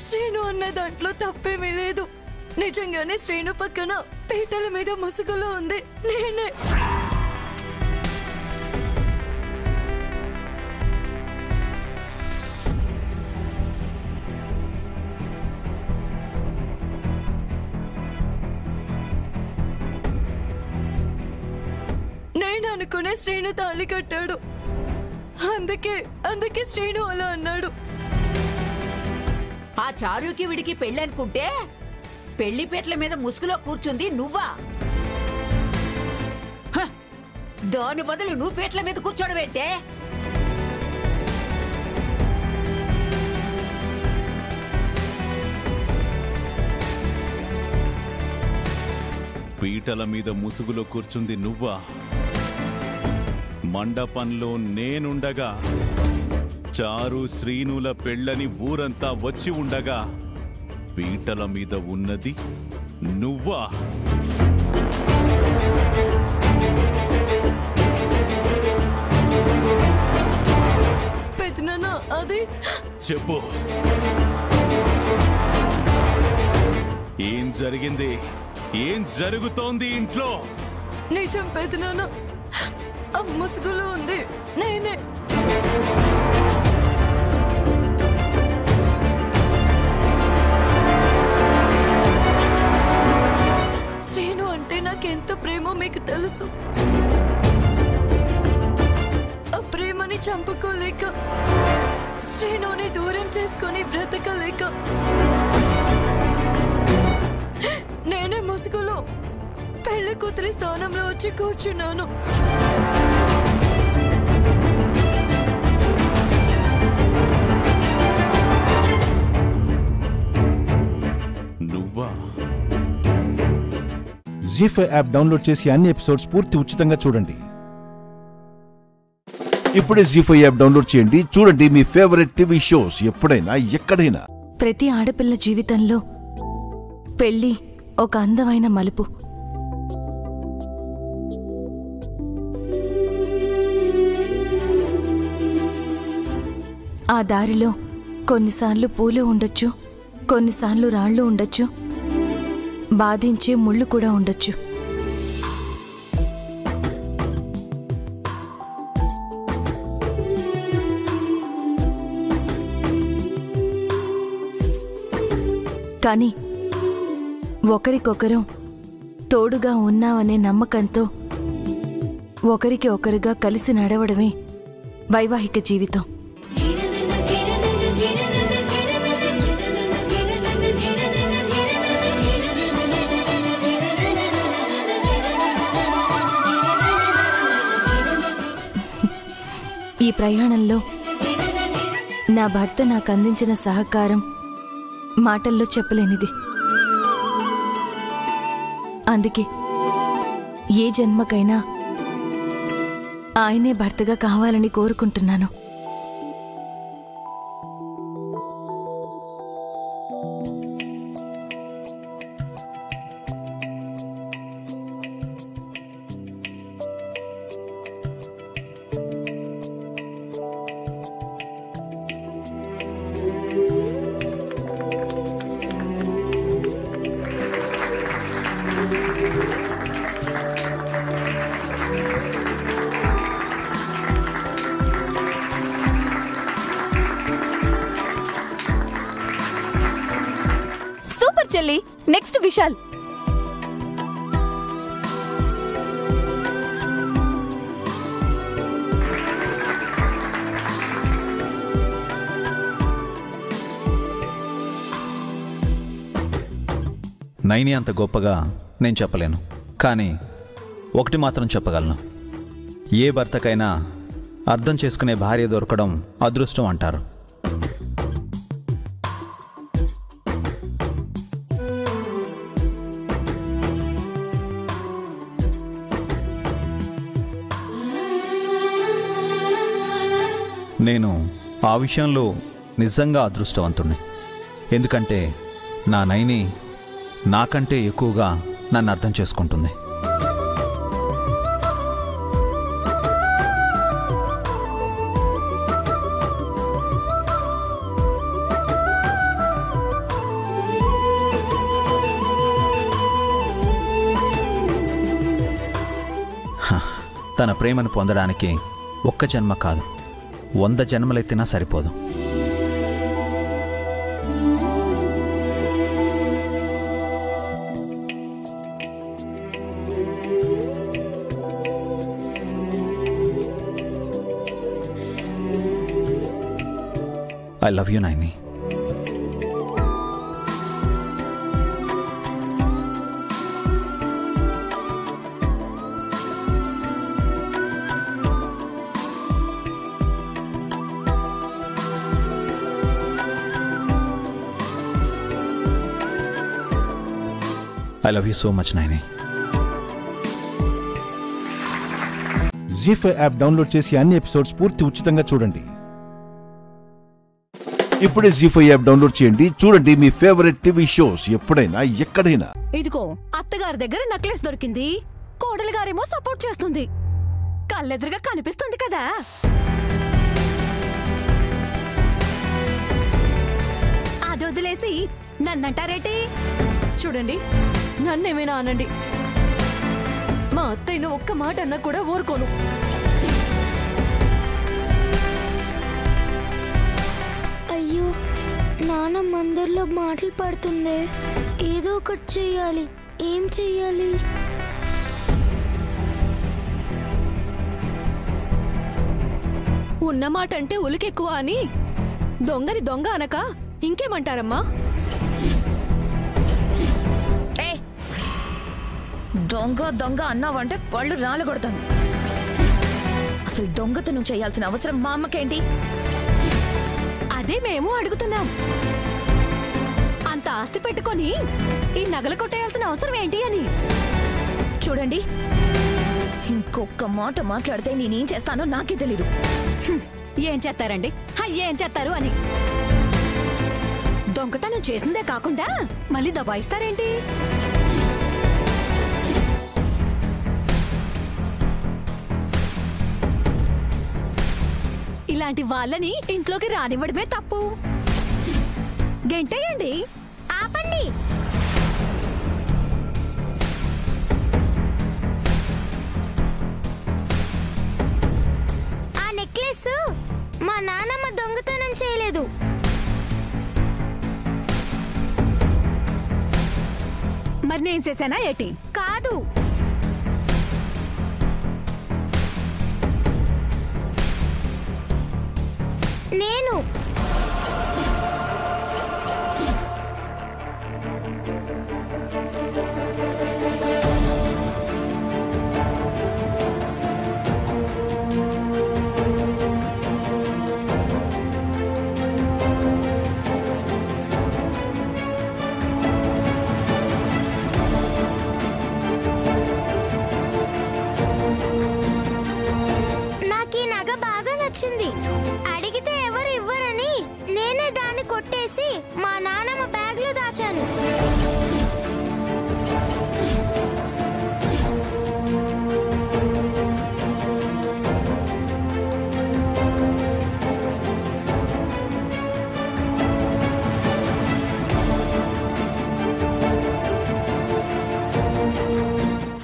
శ్రేణు అన్న దాంట్లో తప్పేమీ లేదు. నిజంగానే శ్రేణు పక్కన పీటల మీద ముసుగులో ఉంది నేనే. నేను అనుకునే శ్రేణు తాళి కట్టాడు. అందుకే శ్రేణు అలా అన్నాడు. ఆ చారుకి విడికి పెళ్ళనుకుంటే పెళ్లి పీటల మీద ముసుగులో కూర్చుంది నువ్వా? దాని బదులు నువ్వు పీటల మీద కూర్చోడబెట్టే. పీటల మీద ముసుగులో కూర్చుంది నువ్వా? మండపంలో నేనుండగా, చారు శ్రీనుల పెళ్ళని ఊరంతా వచ్చి ఉండగా పీటల మీద ఉన్నది నువ్వా? పెదనాన్న, అది చెప్పు, ఏం జరిగింది? ఏం జరుగుతోంది ఇంట్లో? నిజం పెదనాన్న, ఆ ముసుగులో ఉంది నేనే. శ్రేణు అంటే నాకెంత ప్రేమో మీకు తెలుసు. ఆ ప్రేమని చంపుకోలేక, శ్రేణుని దూరం చేసుకుని బ్రతకలేక నేనే ముసుగులో పెళ్లి కూతురి స్థానంలో వచ్చి కూర్చున్నాను. నువ్వా? జీ5 యాప్ డౌన్లోడ్ చేసి అన్ని ఎపిసోడ్స్ పూర్తి ఉచితంగా చూడండి. ఇప్పుడే జీ5 యాప్ డౌన్లోడ్ చేయండి. చూడండి మీ ఫేవరెట్ టీవీ షోస్ ఎప్పుడైనా ఎక్కడైనా. ప్రతి ఆడపిల్ల జీవితంలో పెళ్లి ఒక అందమైన మలుపు. ఆ దారిలో కొన్నిసార్లు పూలు ఉండొచ్చు, కొన్నిసార్లు రాళ్లు ఉండొచ్చు, బాధించే ముళ్ళు కూడా ఉండొచ్చు. కానీ ఒకరికొకరం తోడుగా ఉన్నామనే నమ్మకంతో ఒకరికి ఒకరుగా కలిసి నడవడమే వైవాహిక జీవితం. ఈ ప్రయాణంలో నా భర్త నాకు అందించిన సహకారం మాటల్లో చెప్పలేనిది. అందుకే ఏ జన్మకైనా ఆయనే భర్తగా కావాలని కోరుకుంటున్నాను. చెల్లి, నెక్స్ట్ విశాల్. నైని అంత గొప్పగా నేను చెప్పలేను, కానీ ఒకటి మాత్రం చెప్పగలను. ఏ భర్తకైనా అర్థం చేసుకునే భార్య దొరకడం అదృష్టం అంటారు. నేను ఆ విషయంలో నిజంగా అదృష్టవంతుణ్ణి. ఎందుకంటే నా నైని నాకంటే ఎక్కువగా నన్ను అర్థం చేసుకుంటుంది. తన ప్రేమను పొందడానికి ఒక్క జన్మ కాదు, 100 జన్మలెత్తినా సరిపోదు. I love you, Naini. I love you so much, Naini. ZEE5 app download చేసి అన్ని ఎపిసోడ్స్ పూర్తి ఉచితంగా చూడండి. ఇప్పుడే జీ5 యాప్ డౌన్లోడ్ చేయండి. చూడండి మీ ఫేవరెట్ టీవీ షోస్ ఎప్పుడైనా ఎక్కడైనా. ఇదిగో అత్తగారి దగ్గర నెక్లెస్ దొరికింది, కోడలి గారేమో సపోర్ట్ చేస్తుంది. కళ్ళెదురుగా కనిపిస్తుంది కదా. అది వదిలేసి నన్నంటారేటి? చూడండి, నన్నేమైనా అనండి, మా అత్తయ్యను ఒక్క మాట అన్నా కూడా ఊరుకోను. అయ్యో, నాన్న మందిర్లో మాటలు పడుతుంది. ఏదో ఒకటి చెయ్యాలి. ఏం చెయ్యాలి? ఉన్నమాట అంటే ఉలికెక్కువ అని దొంగని దొంగ అనక ఇంకేమంటారమ్మా? దొంగ దొంగ అన్నావంటే పళ్ళు రాలగొడతాను. అసలు దొంగతనం చేయాల్సిన అవసరం మా అమ్మకేంటి? అదే మేము అడుగుతున్నాం. అంత ఆస్తి పెట్టుకొని ఈ నగలు కొట్టేయాల్సిన అవసరం ఏంటి అని. చూడండి, ఇంకొక మాట మాట్లాడితే నేనేం చేస్తానో నాకే తెలీదు. ఏం చేస్తారండి? ఏం చేస్తారు అని దొంగతనం చేసిందే కాకుండా మళ్ళీ దబాయిస్తారేంటి? ఇలాంటి వాళ్ళని ఇంట్లోకి రానివ్వడమే తప్పు. గెంటేయండి. ఆపండి. ఆ నెక్లెస్ మా నాన్నమ్మ దొంగతనం చేయలేదు. మరి నేను చేశానా ఏటి? కాదు. నేను నాకు ఈ నగ బాగా నచ్చింది. అడిగితే ఎవరు ఇవ్వరని నేనే దాన్ని కొట్టేసి మా నాన్నమ్మ బ్యాగ్ లో దాచాను.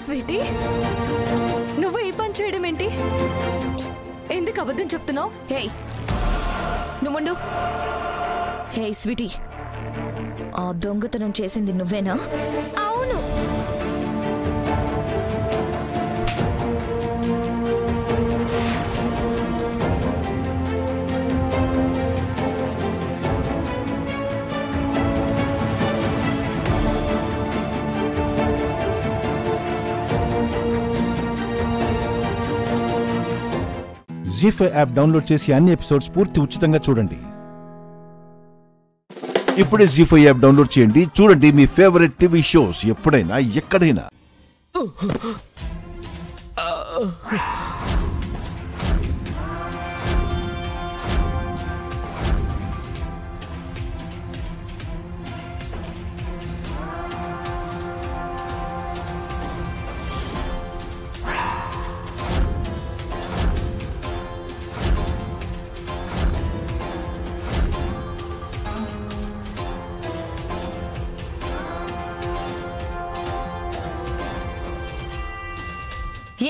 స్వీటీ, నువ్వు ఈ పని చేయడం ఏంటి? ఎందుకు అబద్ధం చెప్తున్నావు? హే, నువ్వుండు. హే స్వీటీ, ఆ దొంగతనం చేసింది నువ్వేనా? అవును. జీ5 యాప్ డౌన్లోడ్ చేసి అన్ని ఎపిసోడ్స్ పూర్తి ఉచితంగా చూడండి. ఇప్పుడే జీ5 యాప్ డౌన్లోడ్ చేయండి. చూడండి మీ ఫేవరెట్ టీవీ షోస్ ఎప్పుడైనా ఎక్కడైనా.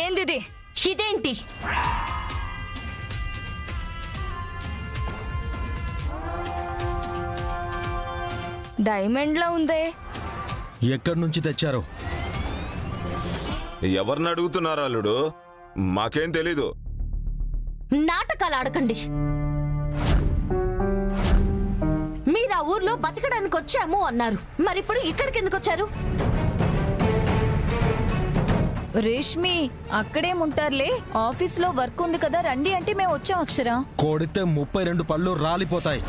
ఏందిది? ఇదేంటి? డైమండ్ లా ఉందే. ఎక్కడి నుంచి తెచ్చారు? ఎవరిని అడుగుతున్నారు అల్లుడు? మాకేం తెలీదు. నాటకాలు ఆడకండి. మీరు ఆ ఊర్లో బతకడానికి వచ్చాము అన్నారు, మరిప్పుడు ఇక్కడికి ఎందుకు వచ్చారు? రేష్మి అక్కడేముంటారులే, ఆఫీస్ లో వర్క్ ఉంది కదా, రండి అంటే మేము వచ్చాం. అక్షర కొడితే 32 పళ్ళు రాలిపోతాయి.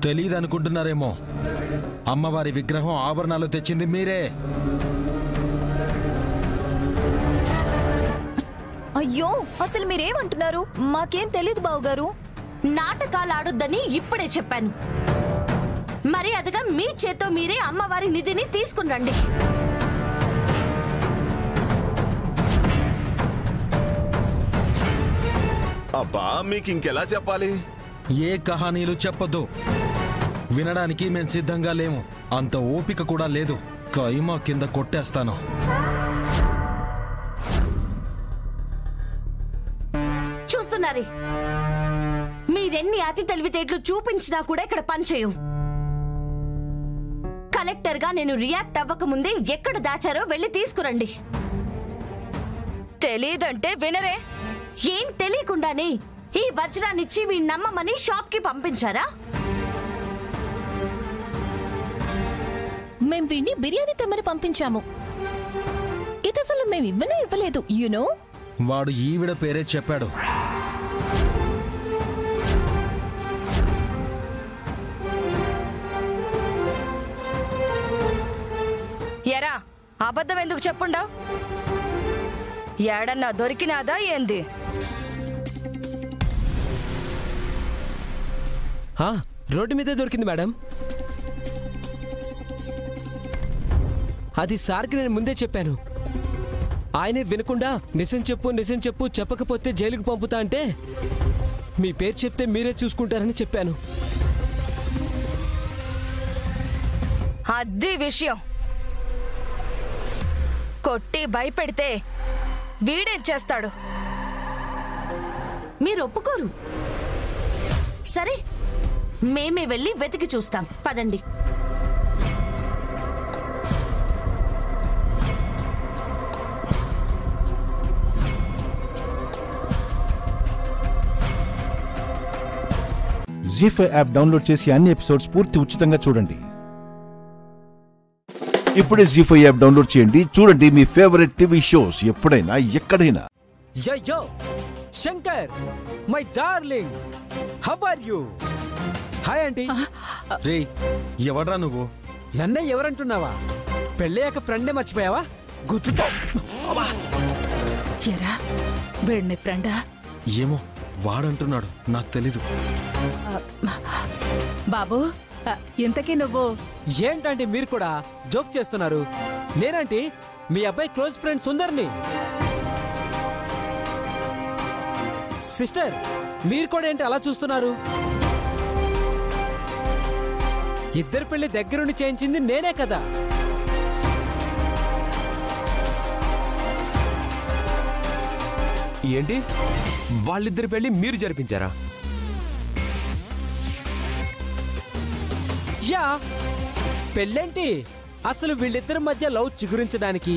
తెలీదనుకుంటున్నారేమో, అమ్మవారి విగ్రహం ఆభరణాలు తెచ్చింది మీరే. అయ్యో, అసలు మీరేమంటున్నారు? మాకేం తెలీదు బావగారు. నాటకాలు ఆడొద్దని ఇప్పుడే చెప్పాను. మర్యాదగా మీ చేత్తో మీరే అమ్మవారి నిధిని తీసుకుని రండి. అబ్బా, మీకు ఇంకెలా చెప్పాలి? ఏ కహానీలు చెప్పొద్దు. వినడానికి మేం సిద్ధంగా లేము, అంత ఓపిక కూడా లేదు. కైమా కింద కొట్టేస్తాను. చూస్తున్నారే, మీరెన్ని అతి తెలివితేటలు చూపించినా కూడా ఇక్కడ పనిచేయవు. కలెక్టర్ గా నేను రియాక్ట్ అవ్వక ముందే ఎక్కడ దాచారో వెళ్ళి తీసుకురండి. తెలీదంటే వినరే. ఏం తెలియకుండానే ఈ వజ్రాన్నిచ్చి వీణ్ నమ్మమని షాప్ కి పంపించారా? మేం వీణ్ణి బిర్యానీ తెమ్మని పంపించాము. ఇది అసలు మేము ఇవ్వలేదు. యునో, వాడు ఈవిడ పేరే చెప్పాడు. ఎరా, అబద్ధం ఎందుకు చెప్పుండా? ఏడన్నా దొరికినాదా ఏంది? రోడ్డు మీదే దొరికింది మేడం. అది సార్కి నేను ముందే చెప్పాను. ఆయనే వినకుండా నిజం చెప్పు చెప్పకపోతే జైలుకు పంపుతా అంటే మీ పేరు చెప్తే మీరే చూసుకుంటారని చెప్పాను. అది విషయం. కొట్టి భయపెడితే వీడేం చేస్తాడు? మీరు ఒప్పుకోరు. సరే, మేమే వెళ్ళి వెతికి చూస్తాం. పదండి. జీ5 యాప్ డౌన్లోడ్ చేసి అన్ని ఎపిసోడ్స్ పూర్తి ఉచితంగా చూడండి. ఇప్పుడే జీ5 యాప్ డౌన్లోడ్ చేయండి. చూడండి మీ ఫేవరెట్ టీవీ షోస్ ఎప్పుడైనా ఎక్కడైనా. Yo Shankar, my darling, how are you? Hi aunty. రే, ఎవడ్రా నువ్వు? నన్నే ఎవరంటున్నావా? పెళ్ళయ్యాక ఫ్రెండే మర్చిపోయావా? గుర్తుతో వీడిని ఫ్రెండా? ఏమో, వాడంటున్నాడు, నాకు తెలీదు. బాబు, ఇంతకీ నువ్వు ఏంటంటే మీరు కూడా జోక్ చేస్తున్నారు? నేనంటే మీ అబ్బాయి క్లోజ్ ఫ్రెండ్ సుందర్ని. సిస్టర్, మీరు కూడా ఏంటి అలా చూస్తున్నారు? ఇద్దరు పెళ్లి దగ్గరుండి చేయించింది నేనే కదా. ఏంటి, వాళ్ళిద్దరి పెళ్లి మీరు జరిపించారా? యా, పెళ్ళేంటి? అసలు వీళ్ళిద్దరి మధ్య లవ్ చిగురించడానికి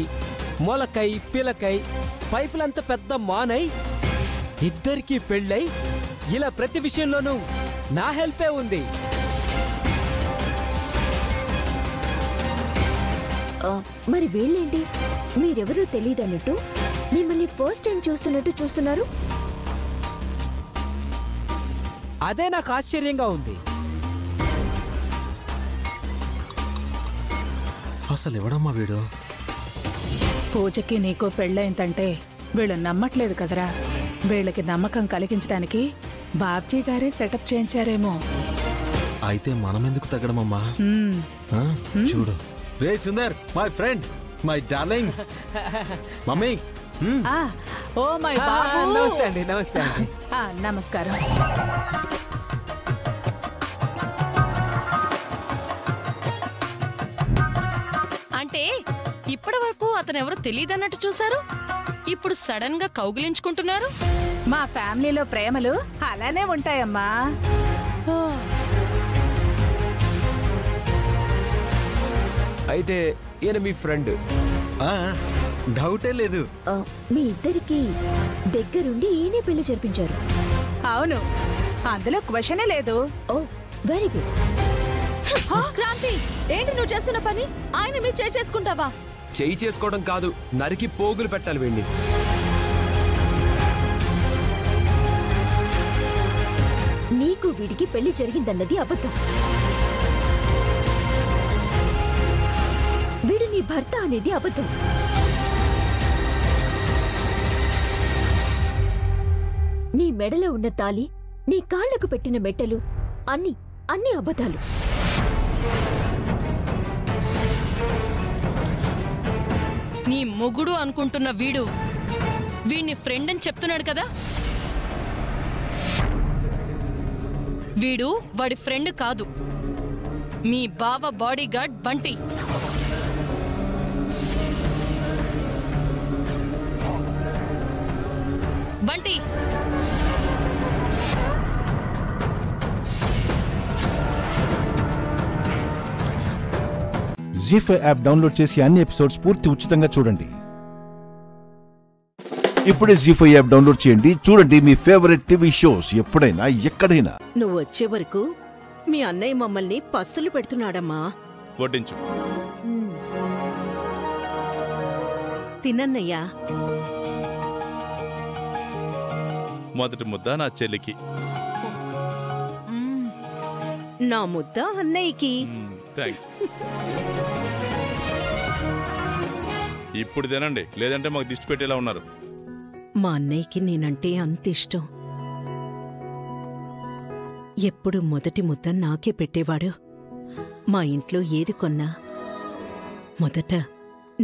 మొలకై పిలకై పైపులంత పెద్ద మానై ఇద్దరికి పెళ్ళై ఇలా ప్రతి విషయంలోనూ నా హెల్పే ఉంది. మరి వీళ్ళేంటి మీరెవరూ తెలియదన్నట్టు మిమ్మల్ని ఫస్ట్ టైం చూస్తున్నట్టు చూస్తున్నారు? అదే నాకు ఆశ్చర్యంగా ఉంది. అసలు ఎవడమ్మా వీడు? పూజకి నీకు పెళ్ళైందంటే వీళ్ళు నమ్మట్లేదు కదరా. వీళ్ళకి నమ్మకం కలిగించడానికి బాబ్జీ గారే సెటప్ చేయించారేమో. అయితే మనం ఎందుకు తగ్గడమమ్మా? చూడు రే Sundar, my friend, my darling mummy. Oh my బాబు. నమస్తే అండి. నమస్తే అండి. నమస్కారం. అంటే ఇప్పటి వరకు అతను ఎవరో తెలియదన్నట్టు చూశారు, ఇప్పుడు సడన్ గా కౌగిలించుకుంటున్నారు. మా ఫ్యామిలీలో ప్రేమలు అలానే ఉంటాయమ్మా. అయితే ఈయన మీ ఫ్రెండ్? డౌటే లేదు. మీ ఇద్దరికి దగ్గరుండి ఈయనే పెళ్లి జరిపించారు. అవును, అందులో క్వశ్చనే లేదు. ఓ వెరీ గుడ్. క్రాంతి, ఏంటి నువ్వు చేస్తున్న పని? ఆయన మీద చేసుకుంటావా? చెయ్యి చేసుకోవడం కాదు, నరికి పోగులు పెట్టాలి వీణ్ణి. నీకు వీడికి పెళ్లి జరిగిందన్నది అబద్ధం. వీడు నీ భర్త అనేది అబద్ధం. నీ మెడలో ఉన్న తాళి, నీ కాళ్లకు పెట్టిన మెట్టలు అన్ని అబద్ధాలు. నీ మొగుడు అనుకుంటున్న వీడిని ఫ్రెండ్ అని చెప్తున్నాడు కదా. వీడు వాడి ఫ్రెండ్ కాదు, మీ బావ bodyguard Bunty. Bunty, ZEE5 app download చేసి అన్ని ఎపిసోడ్స్ పూర్తి ఉచితంగా చూడండి. ఇప్పుడే జీ5 యాప్ డౌన్లోడ్ చేయండి. చూడండి మీ ఫేవరెట్ టీవీ షోస్ ఎప్పుడైనా ఎక్కడైనా. నువ్వు వచ్చే వరకు మీ అన్నయ్య మమ్మల్ని పస్తులు పెడుతున్నాడమ్మా. వడ్డించు. తినన్నయ్యా. మొదటి ముద్ద నా చెల్లికి, నా ముద్ద అన్నయ్యకి. థాంక్స్. ఇప్పుడు తినండి, లేదంటే మాకు దిష్టి పెట్టేలా ఉన్నారు. మా అన్నయ్యకి నేనంటే అంత ఇష్టం. ఎప్పుడు మొదటి ముద్ద నాకే పెట్టేవాడు. మా ఇంట్లో ఏది కొన్నా మొదట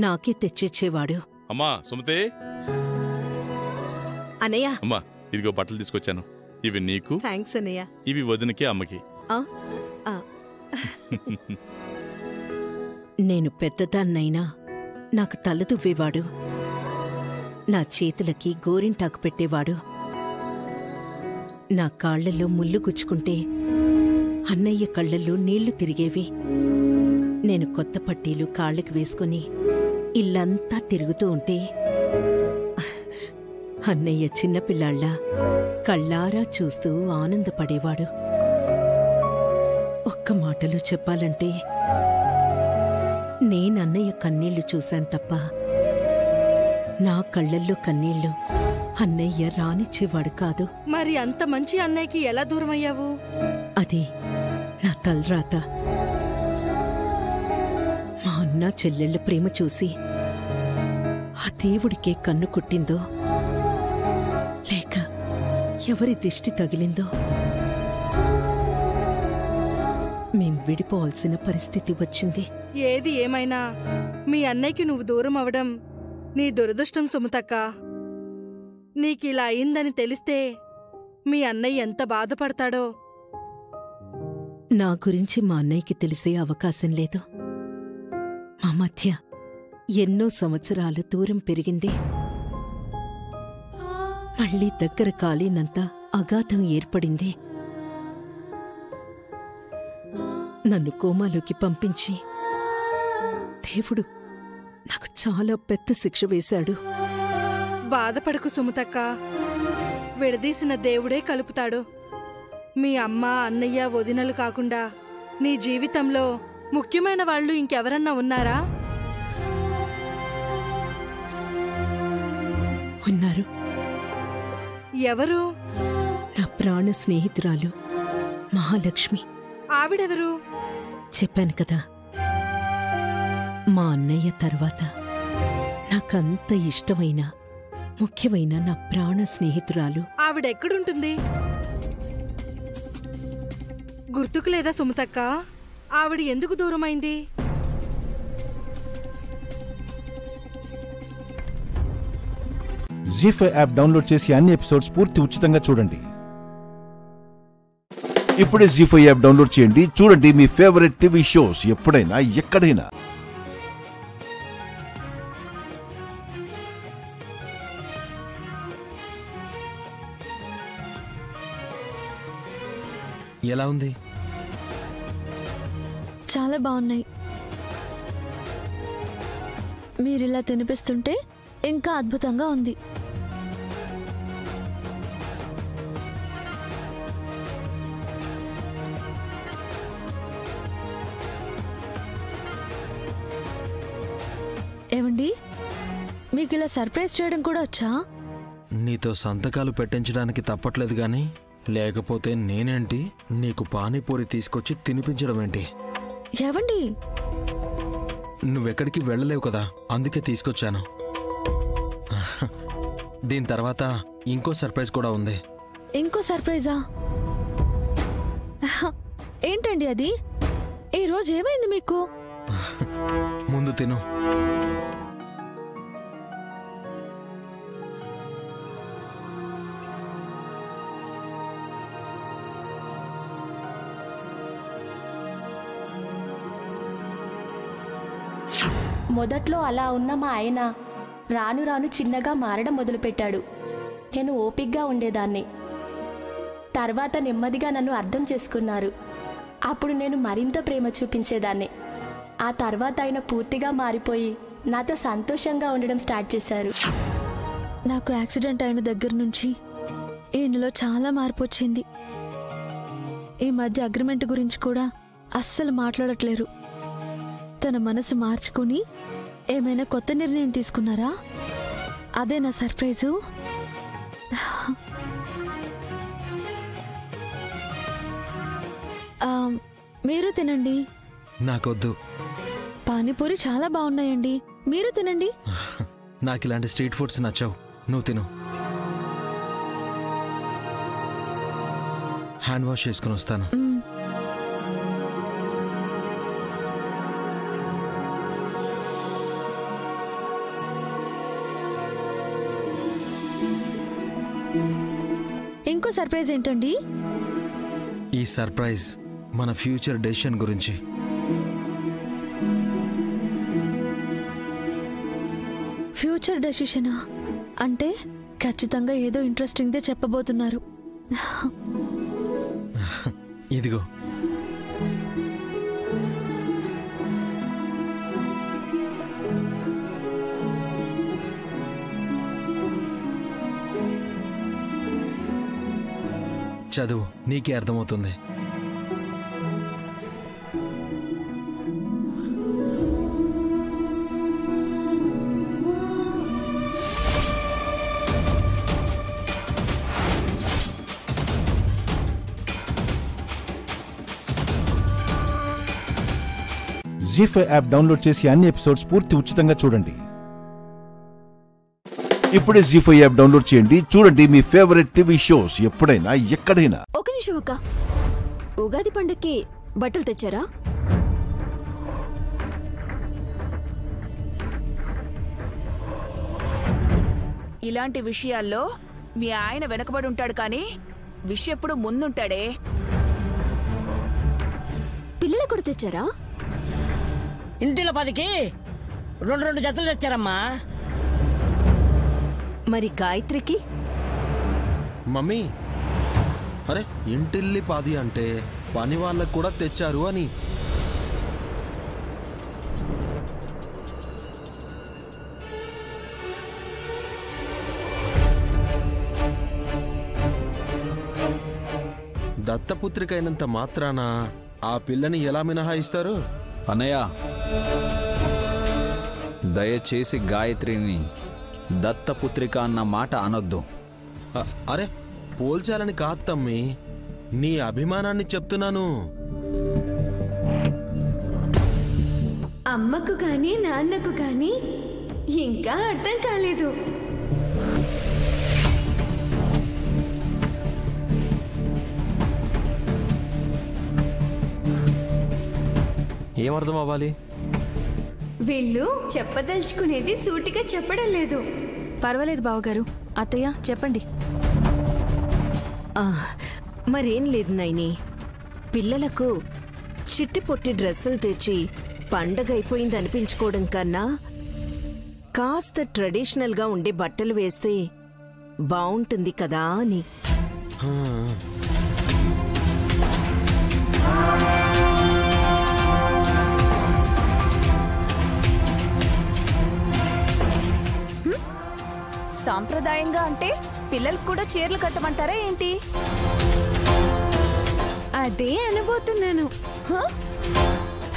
నాకే తెచ్చిచ్చేవాడు. అమ్మా సుమతి. అన్నయ్య. అమ్మా ఇదిగో బట్టలు తీసుకొచ్చాను. ఇవి నీకు. థాంక్స్ అన్నయ్య. ఇవి వదినకి, అమ్మకి. నేను పెద్దదాన్నైనా నాకు తల దువ్వేవాడు. నా చేతులకి గోరింటాకు పెట్టేవాడు. నా కాళ్లలో ముళ్ళు గుచ్చుకుంటే అన్నయ్య కళ్లల్లో నీళ్లు తిరిగేవి. నేను కొత్త పట్టీలు కాళ్ళకి వేసుకుని ఇల్లంతా తిరుగుతూ ఉంటే అన్నయ్య చిన్నపిల్లాళ్ళ కళ్ళారా చూస్తూ ఆనందపడేవాడు. ఒక్క మాటలో చెప్పాలంటే నేనన్నయ్య కన్నీళ్లు చూశాను తప్ప నా కళ్ళల్లో కన్నీళ్లు అన్నయ్య రానిచ్చేవాడు కాదు. మరి అంత మంచి అన్నయ్యకి ఎలా దూరమయ్యావు? అది నా తలరాత. మా అన్న చెల్లెళ్ళ ప్రేమ చూసి ఆ దేవుడికే కన్ను కుట్టిందో లేక ఎవరి దిష్టి తగిలిందో మేం విడిపోవాల్సిన పరిస్థితి వచ్చింది. ఏది ఏమైనా మీ అన్నయ్యకి నువ్వు దూరం అవడం నీ దురదృష్టం సుమతక్క. నీకిలా అయిందని తెలిస్తే మీ అన్నయ్య ఎంత బాధపడతాడో. నా గురించి మా అన్నయ్యకి తెలిసే అవకాశం లేదు. మా మధ్య ఎన్నో సంవత్సరాలు దూరం పెరిగింది. మళ్ళీ దగ్గర కాలేనంత అగాధం ఏర్పడింది. నన్ను కోమాలోకి పంపించి దేవుడు నాకు చాలా పెద్ద శిక్ష వేశాడు. బాధపడకు సుమతక్క, విడదీసిన దేవుడే కలుపుతాడు. మీ అమ్మ, అన్నయ్య, వదినలు కాకుండా నీ జీవితంలో ముఖ్యమైన వాళ్ళు ఇంకెవరన్నా ఉన్నారా? ఉన్నారు. ఎవరు? నా ప్రాణ స్నేహితురాలు మహాలక్ష్మి. ఆవిడెవరు? చెప్పాను కదా, మా అన్నయ్య తర్వాత నాకంత ఇష్టమైన ముఖ్యమైన నా ప్రాణ స్నేహితురాలు. ఆవిడెక్కడుంటుంది? గుర్తుకు లేదా సుమతక్క? ఆవిడ ఎందుకు దూరమైంది? జీ5 యాప్ డౌన్లోడ్ చేసి అన్ని ఎపిసోడ్స్ పూర్తి ఉచితంగా చూడండి. ఇప్పుడే జీ5 యాప్ డౌన్లోడ్ చేయండి. చూడండి మీ ఫేవరెట్ టీవీ షోస్ ఎప్పుడైనా ఎక్కడైనా. ఎలా ఉంది? చాలా బాగున్నాయి. మీరిలా తినిపిస్తుంటే ఇంకా అద్భుతంగా ఉంది. ఏమండి, మీకు ఇలా సర్ప్రైజ్ చేయడం కూడా వచ్చా? నీతో సంతకాలు పెట్టించడానికి తప్పట్లేదు గాని, లేకపోతే నేనేంటి నీకు పానీపూరి తీసుకొచ్చి తినిపించడం ఏంటి? ఏవండి, నువ్వెక్కడికి వెళ్ళలేవు కదా, అందుకే తీసుకొచ్చాను. దీని తర్వాత ఇంకో సర్ప్రైజ్ కూడా ఉంది. ఇంకో సర్ప్రైజా? ఏంటండి అది? ఈ రోజు ఏమైంది మీకు? ముందు తిను. మొదట్లో అలా ఉన్న మా ఆయన రాను రాను చిన్నగా మారడం మొదలుపెట్టాడు. నేను ఓపిగ్గా ఉండేదాన్ని. తర్వాత నెమ్మదిగా నన్ను అర్థం చేసుకున్నారు. అప్పుడు నేను మరింత ప్రేమ చూపించేదాన్ని. ఆ తర్వాత ఆయన పూర్తిగా మారిపోయి నాతో సంతోషంగా ఉండడం స్టార్ట్ చేశారు. నాకు యాక్సిడెంట్ అయిన దగ్గర నుంచి ఈయనలో చాలా మార్పు వచ్చింది. ఈ మధ్య అగ్రిమెంట్ గురించి కూడా అస్సలు మాట్లాడట్లేరు. తన మనసు మార్చుకుని ఏమైనా కొత్త నిర్ణయం తీసుకున్నారా? అదే నా సర్ప్రైజు. మీరు తినండి. నాకొద్దు. పానీపూరి చాలా బాగున్నాయండి, మీరు తినండి. నాకు ఇలాంటి స్ట్రీట్ ఫుడ్స్ నచ్చావు, నువ్వు తిను. హ్యాండ్ వాష్ చేసుకుని వస్తాను. ఇంకో సర్ప్రైజ్ ఏంటండి? ఈ సర్ప్రైజ్ మన ఫ్యూచర్ డెసిషన్ గురించి. ఫ్యూచర్ డెసిషనా? అంటే ఖచ్చితంగా ఏదో ఇంట్రెస్టింగ్దే చెప్పబోతున్నారు. ఇదిగో. చదువు, నీకే అర్థమవుతుంది. జీ5 యాప్ డౌన్లోడ్ చేసి అన్ని ఎపిసోడ్స్ పూర్తి ఉచితంగా చూడండి. ఇప్పుడే జీ5 యాప్ డౌన్లోడ్ చేయండి. చూడండి మీ ఫేవరెట్ టీవీ షోస్ ఎప్పుడైనా ఎక్కడైనా. ఒక నిమిషం అక్క, ఉగాది పండక్కి బట్టలు తెచ్చారా? ఇలాంటి విషయాల్లో మీ ఆయన వెనకబడి ఉంటాడు కానీ విషయం ఎప్పుడు ముందుంటాడే. పిల్లలు కూడా తెచ్చారా? ఇంటిలో 10కి 2 జతలు తెచ్చారమ్మా. మరి గాయత్రికి? మమ్మీ, అరే ఇంటిల్లి 10 అంటే పని వాళ్ళకు కూడా తెచ్చారు అని. దత్తపుత్రికైనంత మాత్రాన ఆ పిల్లని ఎలా మినహాయిస్తారు? అన్నయ్య, దయచేసి గాయత్రిని దత్తపుత్రిక అన్న మాట అనొద్దు. అరే పోల్చాలని కాదు తమ్మి, నీ అభిమానాన్ని చెప్తున్నాను. అమ్మకు కానీ నాన్నకు కానీ ఇంకా అర్థం కాలేదు. ఏమర్థం అవ్వాలి? వీళ్ళు చెప్పదలుచుకునేది సూటిగా చెప్పడం లేదు. పర్వాలేదు బావగారు. అత్తయ్య చెప్పండి. మరేం లేదు నైని, పిల్లలకు చిట్టి పొట్టి డ్రెస్సులు తెచ్చి పండగ అయిపోయింది అనిపించుకోవడం కన్నా కాస్త ట్రెడిషనల్ గా ఉండే బట్టలు వేస్తే బావుంటుంది కదా అని. సాంప్రదాయంగా అంటే పిల్లలకు కూడా చీరలు కట్టమంటారా ఏంటి? అదే అనబోతున్నాను.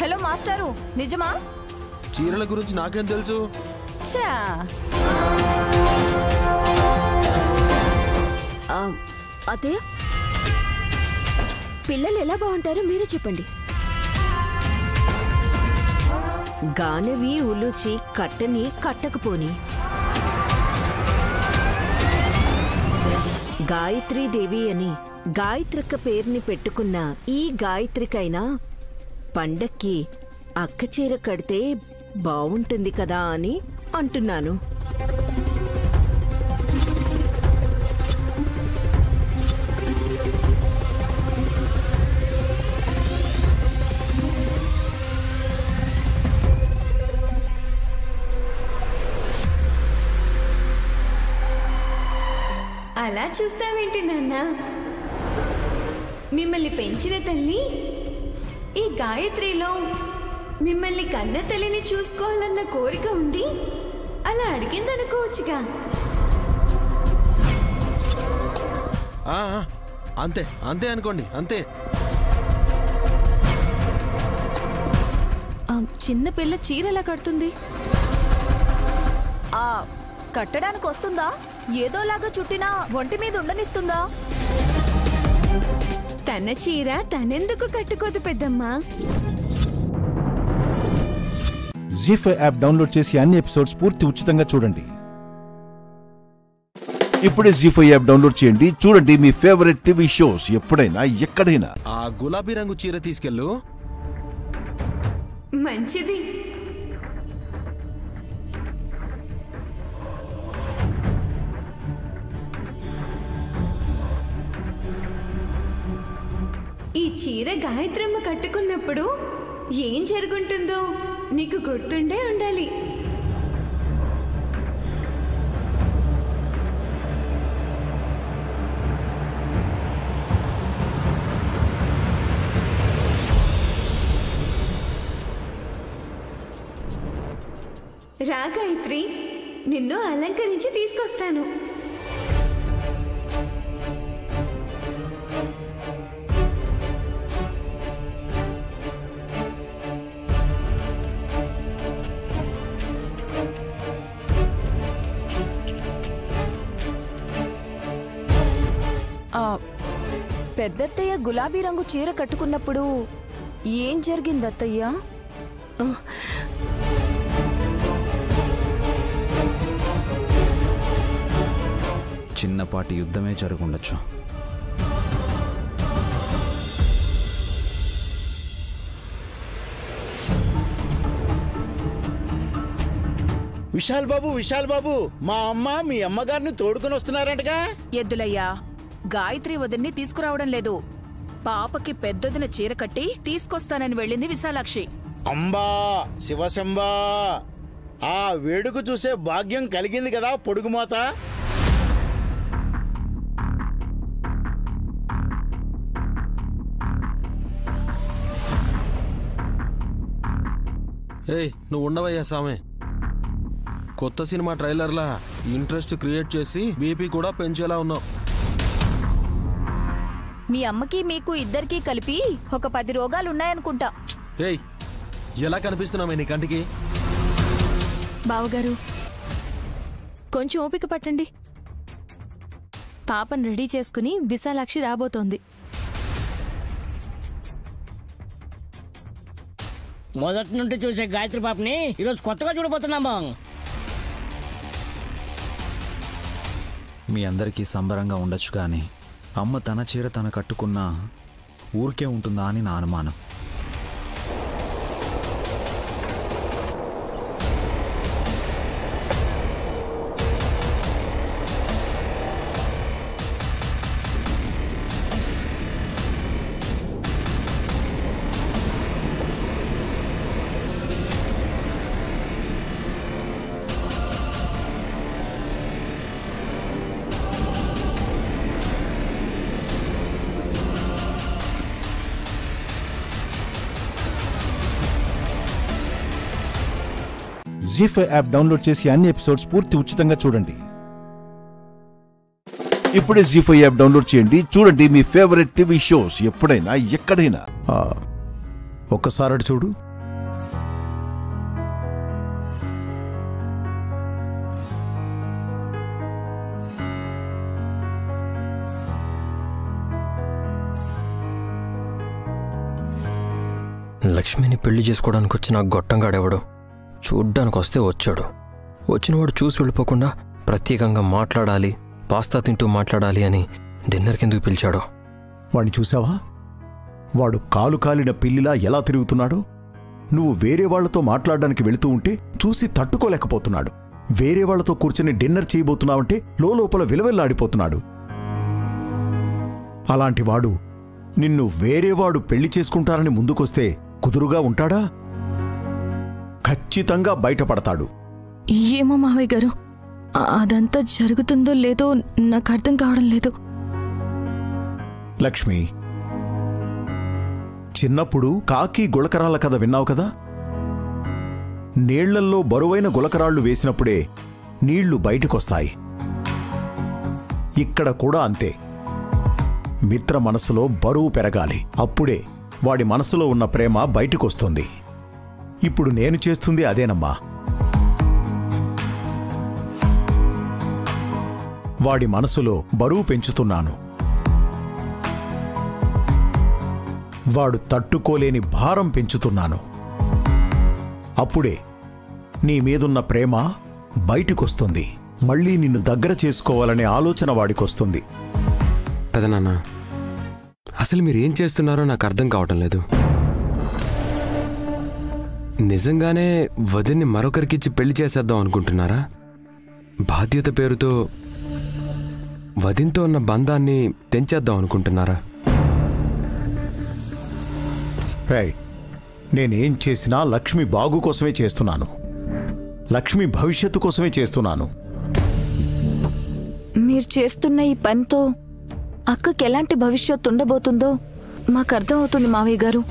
హలో మాస్టారు, నిజమా? చీరల గురించి నాకేం తెలుసు? అదే పిల్లలు ఎలా బాగుంటారో మీరే చెప్పండి. గానవి ఉలుచి కట్టని కట్టకపోని గాయత్రీదేవి అని గాయత్రిక పేరుని పెట్టుకున్న ఈ గాయత్రికైనా పండక్కి అక్క చీర కడితే బావుంటుంది కదా అని అంటున్నాను. అలా చూస్తావేంటి నాన్న? మిమ్మల్ని పెంచిన తల్లి ఈ గాయత్రిలో మిమ్మల్ని కన్న తల్లిని చూసుకోవాలన్న కోరిక ఉండి అలా అడిగిందనుకోవచ్చుగా. అంతే అంతే అనుకోండి, అంతే. చిన్న పిల్ల చీరలా కడుతుంది. కట్టడానికి వస్తుందా? ఏదోలాగా చుట్టినా ఒంటి మీద ఉండనిస్తుందా? తన చీర తనెందుకు కట్టుకోదు పెద్దమ్మా? జీ5 యాప్ డౌన్లోడ్ చేసి అన్ని ఎపిసోడ్స్ పూర్తి ఉచితంగా చూడండి. ఇప్పుడే జీ5 యాప్ డౌన్లోడ్ చేయండి. చూడండి మీ ఫేవరెట్ టీవీ షోస్ ఎప్పుడైనా ఎక్కడైనా. ఆ గులాబీ రంగు చీర తీసుకెళ్ళు. మంచిది. ఈ చీర గాయత్రమ్మ కట్టుకున్నప్పుడు ఏం జరుగుంటుందో నీకు గుర్తుండే ఉండాలి. రా గాయత్రి, నిన్ను అలంకరించి తీసుకొస్తాను. పెద్దత్తయ్య గులాబీ రంగు చీర కట్టుకున్నప్పుడు ఏం జరిగింది అత్తయ్య? చిన్నపాటి యుద్ధమే జరుగుండొచ్చు. విశాల్ బాబు, మా అమ్మ మీ అమ్మగారిని తోడుకుని వస్తున్నారంటగా? ఎద్దులయ్యా, గాయత్రి వదిన్ని తీసుకురావడం లేదు. పాపకి పెద్దదిన చీర కట్టి తీసుకొస్తానని వెళ్ళింది విశాలాక్షి. అంబా శివశంబా, ఆ వేడుక చూసే భాగ్యం కలిగింది కదా పొడుగుమాత. ఏయ్, నువ్వు ఉండవయ్యా సామే. కొత్త సినిమా ట్రైలర్లా ఇంట్రెస్ట్ క్రియేట్ చేసి బీపీ కూడా పెంచేలా ఉన్నావు. మీ అమ్మకి మీకు ఇద్దరికీ కలిపి ఒక 10 రోగాలున్నాయనుకుంటా. ఏయ్, ఎలా కనిపిస్తున్నామే నీ కంటికి? బావగారు, కొంచెం ఓపిక పట్టండి. పాపను రెడీ చేసుకుని విశాలాక్షి రాబోతోంది. మొదటి నుండి చూసే గాయత్రి పాపని ఈరోజు కొత్తగా చూడబోతున్నామా? మీ అందరికీ సంబరంగా ఉండొచ్చు కానీ అమ్మ తన చీర తన కట్టుకున్నా ఊరికే ఉంటుందా అని నా అనుమానం. జీ5 యాప్ డౌన్లోడ్ చేసి అన్ని ఎపిసోడ్స్ పూర్తి ఉచితంగా చూడండి. ఇప్పుడే జీ5 యాప్ డౌన్లోడ్ చేయండి. చూడండి మీ ఫేవరెట్ టీవీ షోస్ ఎప్పుడైనా ఎక్కడైనా. ఒక్కసారి చూడు. లక్ష్మిని పెళ్లి చేసుకోవడానికి వచ్చిన గొట్టంగాడెవడో చూడ్డానికి వస్తే వచ్చాడు. వచ్చినవాడు చూసి వెళ్ళిపోకుండా ప్రత్యేకంగా మాట్లాడాలి, పాస్తా తింటూ మాట్లాడాలి అని డిన్నర్ కిందకు పిలిచాడు. వాడిని చూసావా? వాడు కాలు కాలిన పిల్లిలా ఎలా తిరుగుతున్నాడో. నువ్వు వేరే వాళ్లతో మాట్లాడడానికి వెళుతూ ఉంటే చూసి తట్టుకోలేకపోతున్నాడు. వేరే వాళ్లతో కూర్చొని డిన్నర్ చేయబోతున్నావంటే లోపల విలవెల్లాడిపోతున్నాడు. అలాంటివాడు నిన్ను వేరేవాడు పెళ్లి చేసుకుంటారని ముందుకొస్తే కుదురుగా ఉంటాడా? ఖచ్చితంగా బయటపడతాడు. ఏమో మావయ్య గారు, అదంతా జరుగుతుందో లేదో నాకు అర్థం కావడం లేదు. లక్ష్మి, చిన్నప్పుడు కాకి గులకరాళ్ళ కథ విన్నావు కదా? నీళ్లల్లో బరువైన గులకరాళ్లు వేసినప్పుడే నీళ్లు బయటకొస్తాయి. ఇక్కడ కూడా అంతే. మిత్ర మనసులో బరువు పెరగాలి. అప్పుడే వాడి మనసులో ఉన్న ప్రేమ బయటకొస్తుంది. ఇప్పుడు నేను చేస్తుంది అదేనమ్మా. వాడి మనసులో బరువు పెంచుతున్నాను. వాడు తట్టుకోలేని భారం పెంచుతున్నాను. అప్పుడే నీ మీదున్న ప్రేమ బయటికొస్తుంది. మళ్ళీ నిన్ను దగ్గర చేసుకోవాలనే ఆలోచన వాడికొస్తుంది. పెదనాన్న, అసలు మీరేం చేస్తున్నారో నాకు అర్థం కావటం లేదు. నిజంగానే వదిన్ని మరొకరికిచ్చి పెళ్లి చేసేద్దాం అనుకుంటున్నారా? బాధ్యత పేరుతో వదిన్తో ఉన్న బంధాన్ని తెంచేద్దాం అనుకుంటున్నారా? నేనేం చేసినా లక్ష్మి బాగు కోసమే చేస్తున్నాను. లక్ష్మి భవిష్యత్తు కోసమే చేస్తున్నాను. మీరు చేస్తున్న ఈ పనితో అక్కకి ఎలాంటి భవిష్యత్తు ఉండబోతుందో మాకు అర్థమవుతుంది మావయ్య గారు.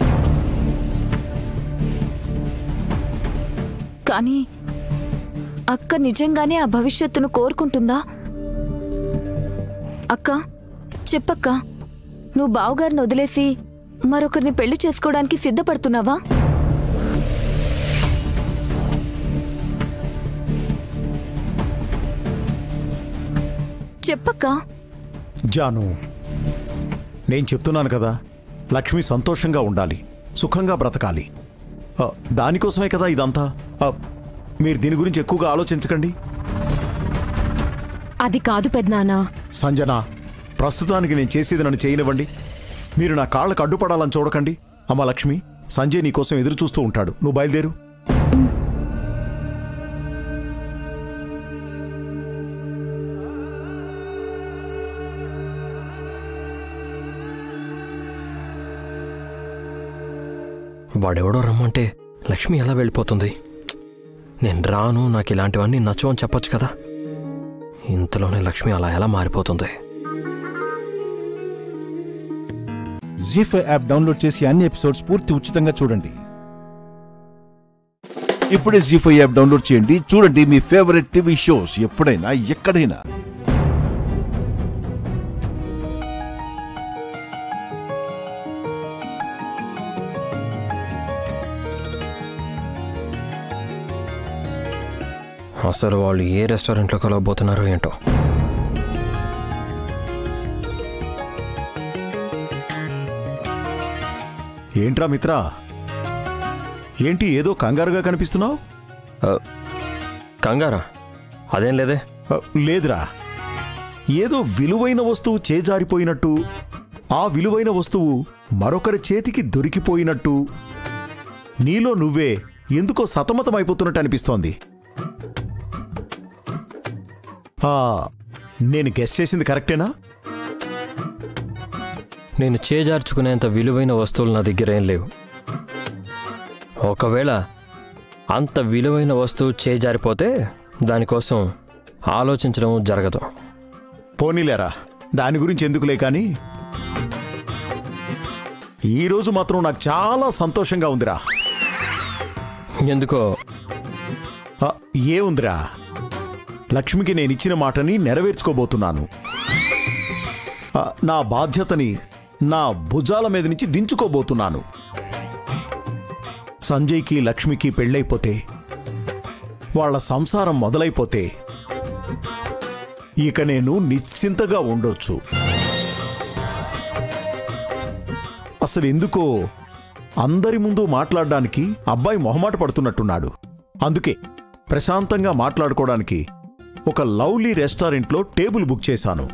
కానీ అక్క నిజంగానే ఆ భవిష్యత్తును కోరుకుంటుందా? అక్క చెప్పక్క, నువ్వు బావగారిని వదిలేసి మరొకరిని పెళ్లి చేసుకోవడానికి సిద్ధపడుతున్నావా? చెప్పక్క. జాను, నేను చెప్తున్నాను కదా, లక్ష్మి సంతోషంగా ఉండాలి, సుఖంగా బ్రతకాలి. దానికోసమే కదా ఇదంతా. మీరు దీని గురించి ఎక్కువగా ఆలోచించకండి. అది కాదు పెద్దనాన్న. సంజన, ప్రస్తుతానికి నేను చేసేది నన్ను చేయనివ్వండి. మీరు నా కాళ్ళకు అడ్డుపడాలని చూడకండి. అమ్మ లక్ష్మి, సంజయ్ నీకోసం ఎదురు చూస్తూ ఉంటాడు. నువ్వు బయలుదేరు. వాడెవడో రమ్మంటే లక్ష్మి ఎలా వెళ్ళిపోతుంది? నేను రాను, నాకు ఇలాంటివన్నీ నచ్చవని చెప్పొచ్చు కదా. ఇంతలోనే లక్ష్మి అలా ఎలా మారిపోతుంది? జీ5 యాప్ డౌన్లోడ్ చేసి అన్ని ఎపిసోడ్స్ పూర్తి ఉచితంగా చూడండి. ఇప్పుడే జీ5 యాప్ డౌన్లోడ్ చేయండి. చూడండి మీ ఫేవరెట్ టీవీ షోస్ ఎప్పుడైనా ఎక్కడైనా. అసలు వాళ్ళు ఏ రెస్టారెంట్లో కలవబోతున్నారో ఏంటో. ఏంట్రా మిత్రా, ఏంటి ఏదో కంగారుగా కనిపిస్తున్నావు? కంగారా? అదేం లేదే. లేదురా, ఏదో విలువైన వస్తువు చేజారిపోయినట్టు, ఆ విలువైన వస్తువు మరొకరి చేతికి దొరికిపోయినట్టు నీలో నువ్వే ఎందుకో సతమతమైపోతున్నట్టు అనిపిస్తోంది. నేను గెస్ చేసింది కరెక్టేనా? నేను చేజార్చుకునేంత విలువైన వస్తువులు నా దగ్గర ఏం లేవు. ఒకవేళ అంత విలువైన వస్తువు చేజారిపోతే దానికోసం ఆలోచించడం జరగదు. పోనీలేరా, దాని గురించి ఎందుకులే కానీ ఈరోజు మాత్రం నాకు చాలా సంతోషంగా ఉందిరా. ఎందుకో? ఏముందిరా, లక్ష్మికి నేనిచ్చిన మాటని నెరవేర్చుకోబోతున్నాను. నా బాధ్యతని నా భుజాల మీద నుంచి దించుకోబోతున్నాను. సంజయ్కి లక్ష్మికి పెళ్ళైపోతే, వాళ్ళ సంసారం మొదలైపోతే ఇక నేను నిశ్చింతగా ఉండొచ్చు. అసలు ఎందుకో అందరి ముందు మాట్లాడడానికి అబ్బాయి మొహమాట పడుతున్నట్టున్నాడు. అందుకే ప్రశాంతంగా మాట్లాడుకోవడానికి ఒక లవ్లీ రెస్టారెంట్లో టేబుల్ బుక్ చేశాను.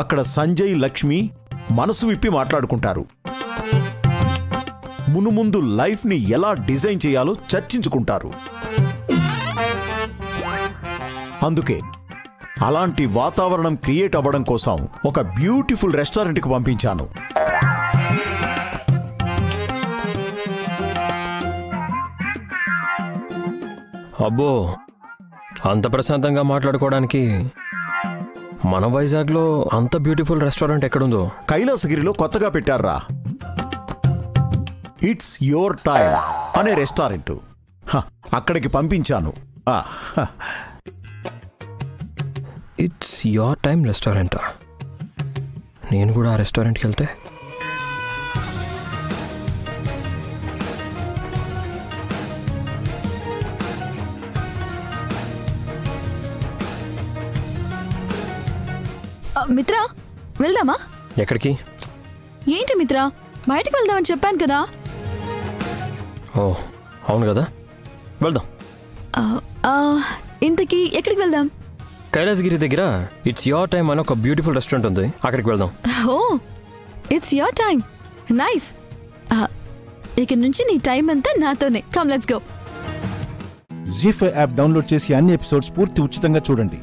అక్కడ సంజయ్ లక్ష్మి మనసు విప్పి మాట్లాడుకుంటారు. మునుముందు లైఫ్ని ఎలా డిజైన్ చేయాలో చర్చించుకుంటారు. అందుకే అలాంటి వాతావరణం క్రియేట్ అవ్వడం కోసం ఒక బ్యూటిఫుల్ రెస్టారెంట్కి పంపించాను. అబ్బో, అంత ప్రశాంతంగా మాట్లాడుకోవడానికి మన వైజాగ్లో అంత బ్యూటిఫుల్ రెస్టారెంట్ ఎక్కడుందో? కైలాసగిరిలో కొత్తగా పెట్టారా ఇట్స్ యోర్ టైమ్ అనే రెస్టారెంట్. అక్కడికి పంపించాను. ఇట్స్ యోర్ టైమ్ రెస్టారెంటా? నేను కూడా ఆ రెస్టారెంట్కి వెళ్తే మిత్రా, వెళ్దామా? ఎక్కడికి? ఏంటి మిత్రా, బయటకు వెళ్దామని చెప్పాను కదా. ఓ అవును కదా, వెళ్దాం. ఇంతకీ ఎక్కడికి వెళ్దాం? కైలాసగిరి దగ్గర ఇట్స్ యోర్ టైమ్ అని ఒక బ్యూటిఫుల్ రెస్టారెంట్ ఉంది, అక్కడికి వెళ్దాం. Oh, it's your time, nice. ఇక నుంచి నీ టైం అంతా నాతోనే. Come let's go. ZEE5 app download చేసి అన్ని ఎపిసోడ్స్ పూర్తి ఉచితంగా చూడండి.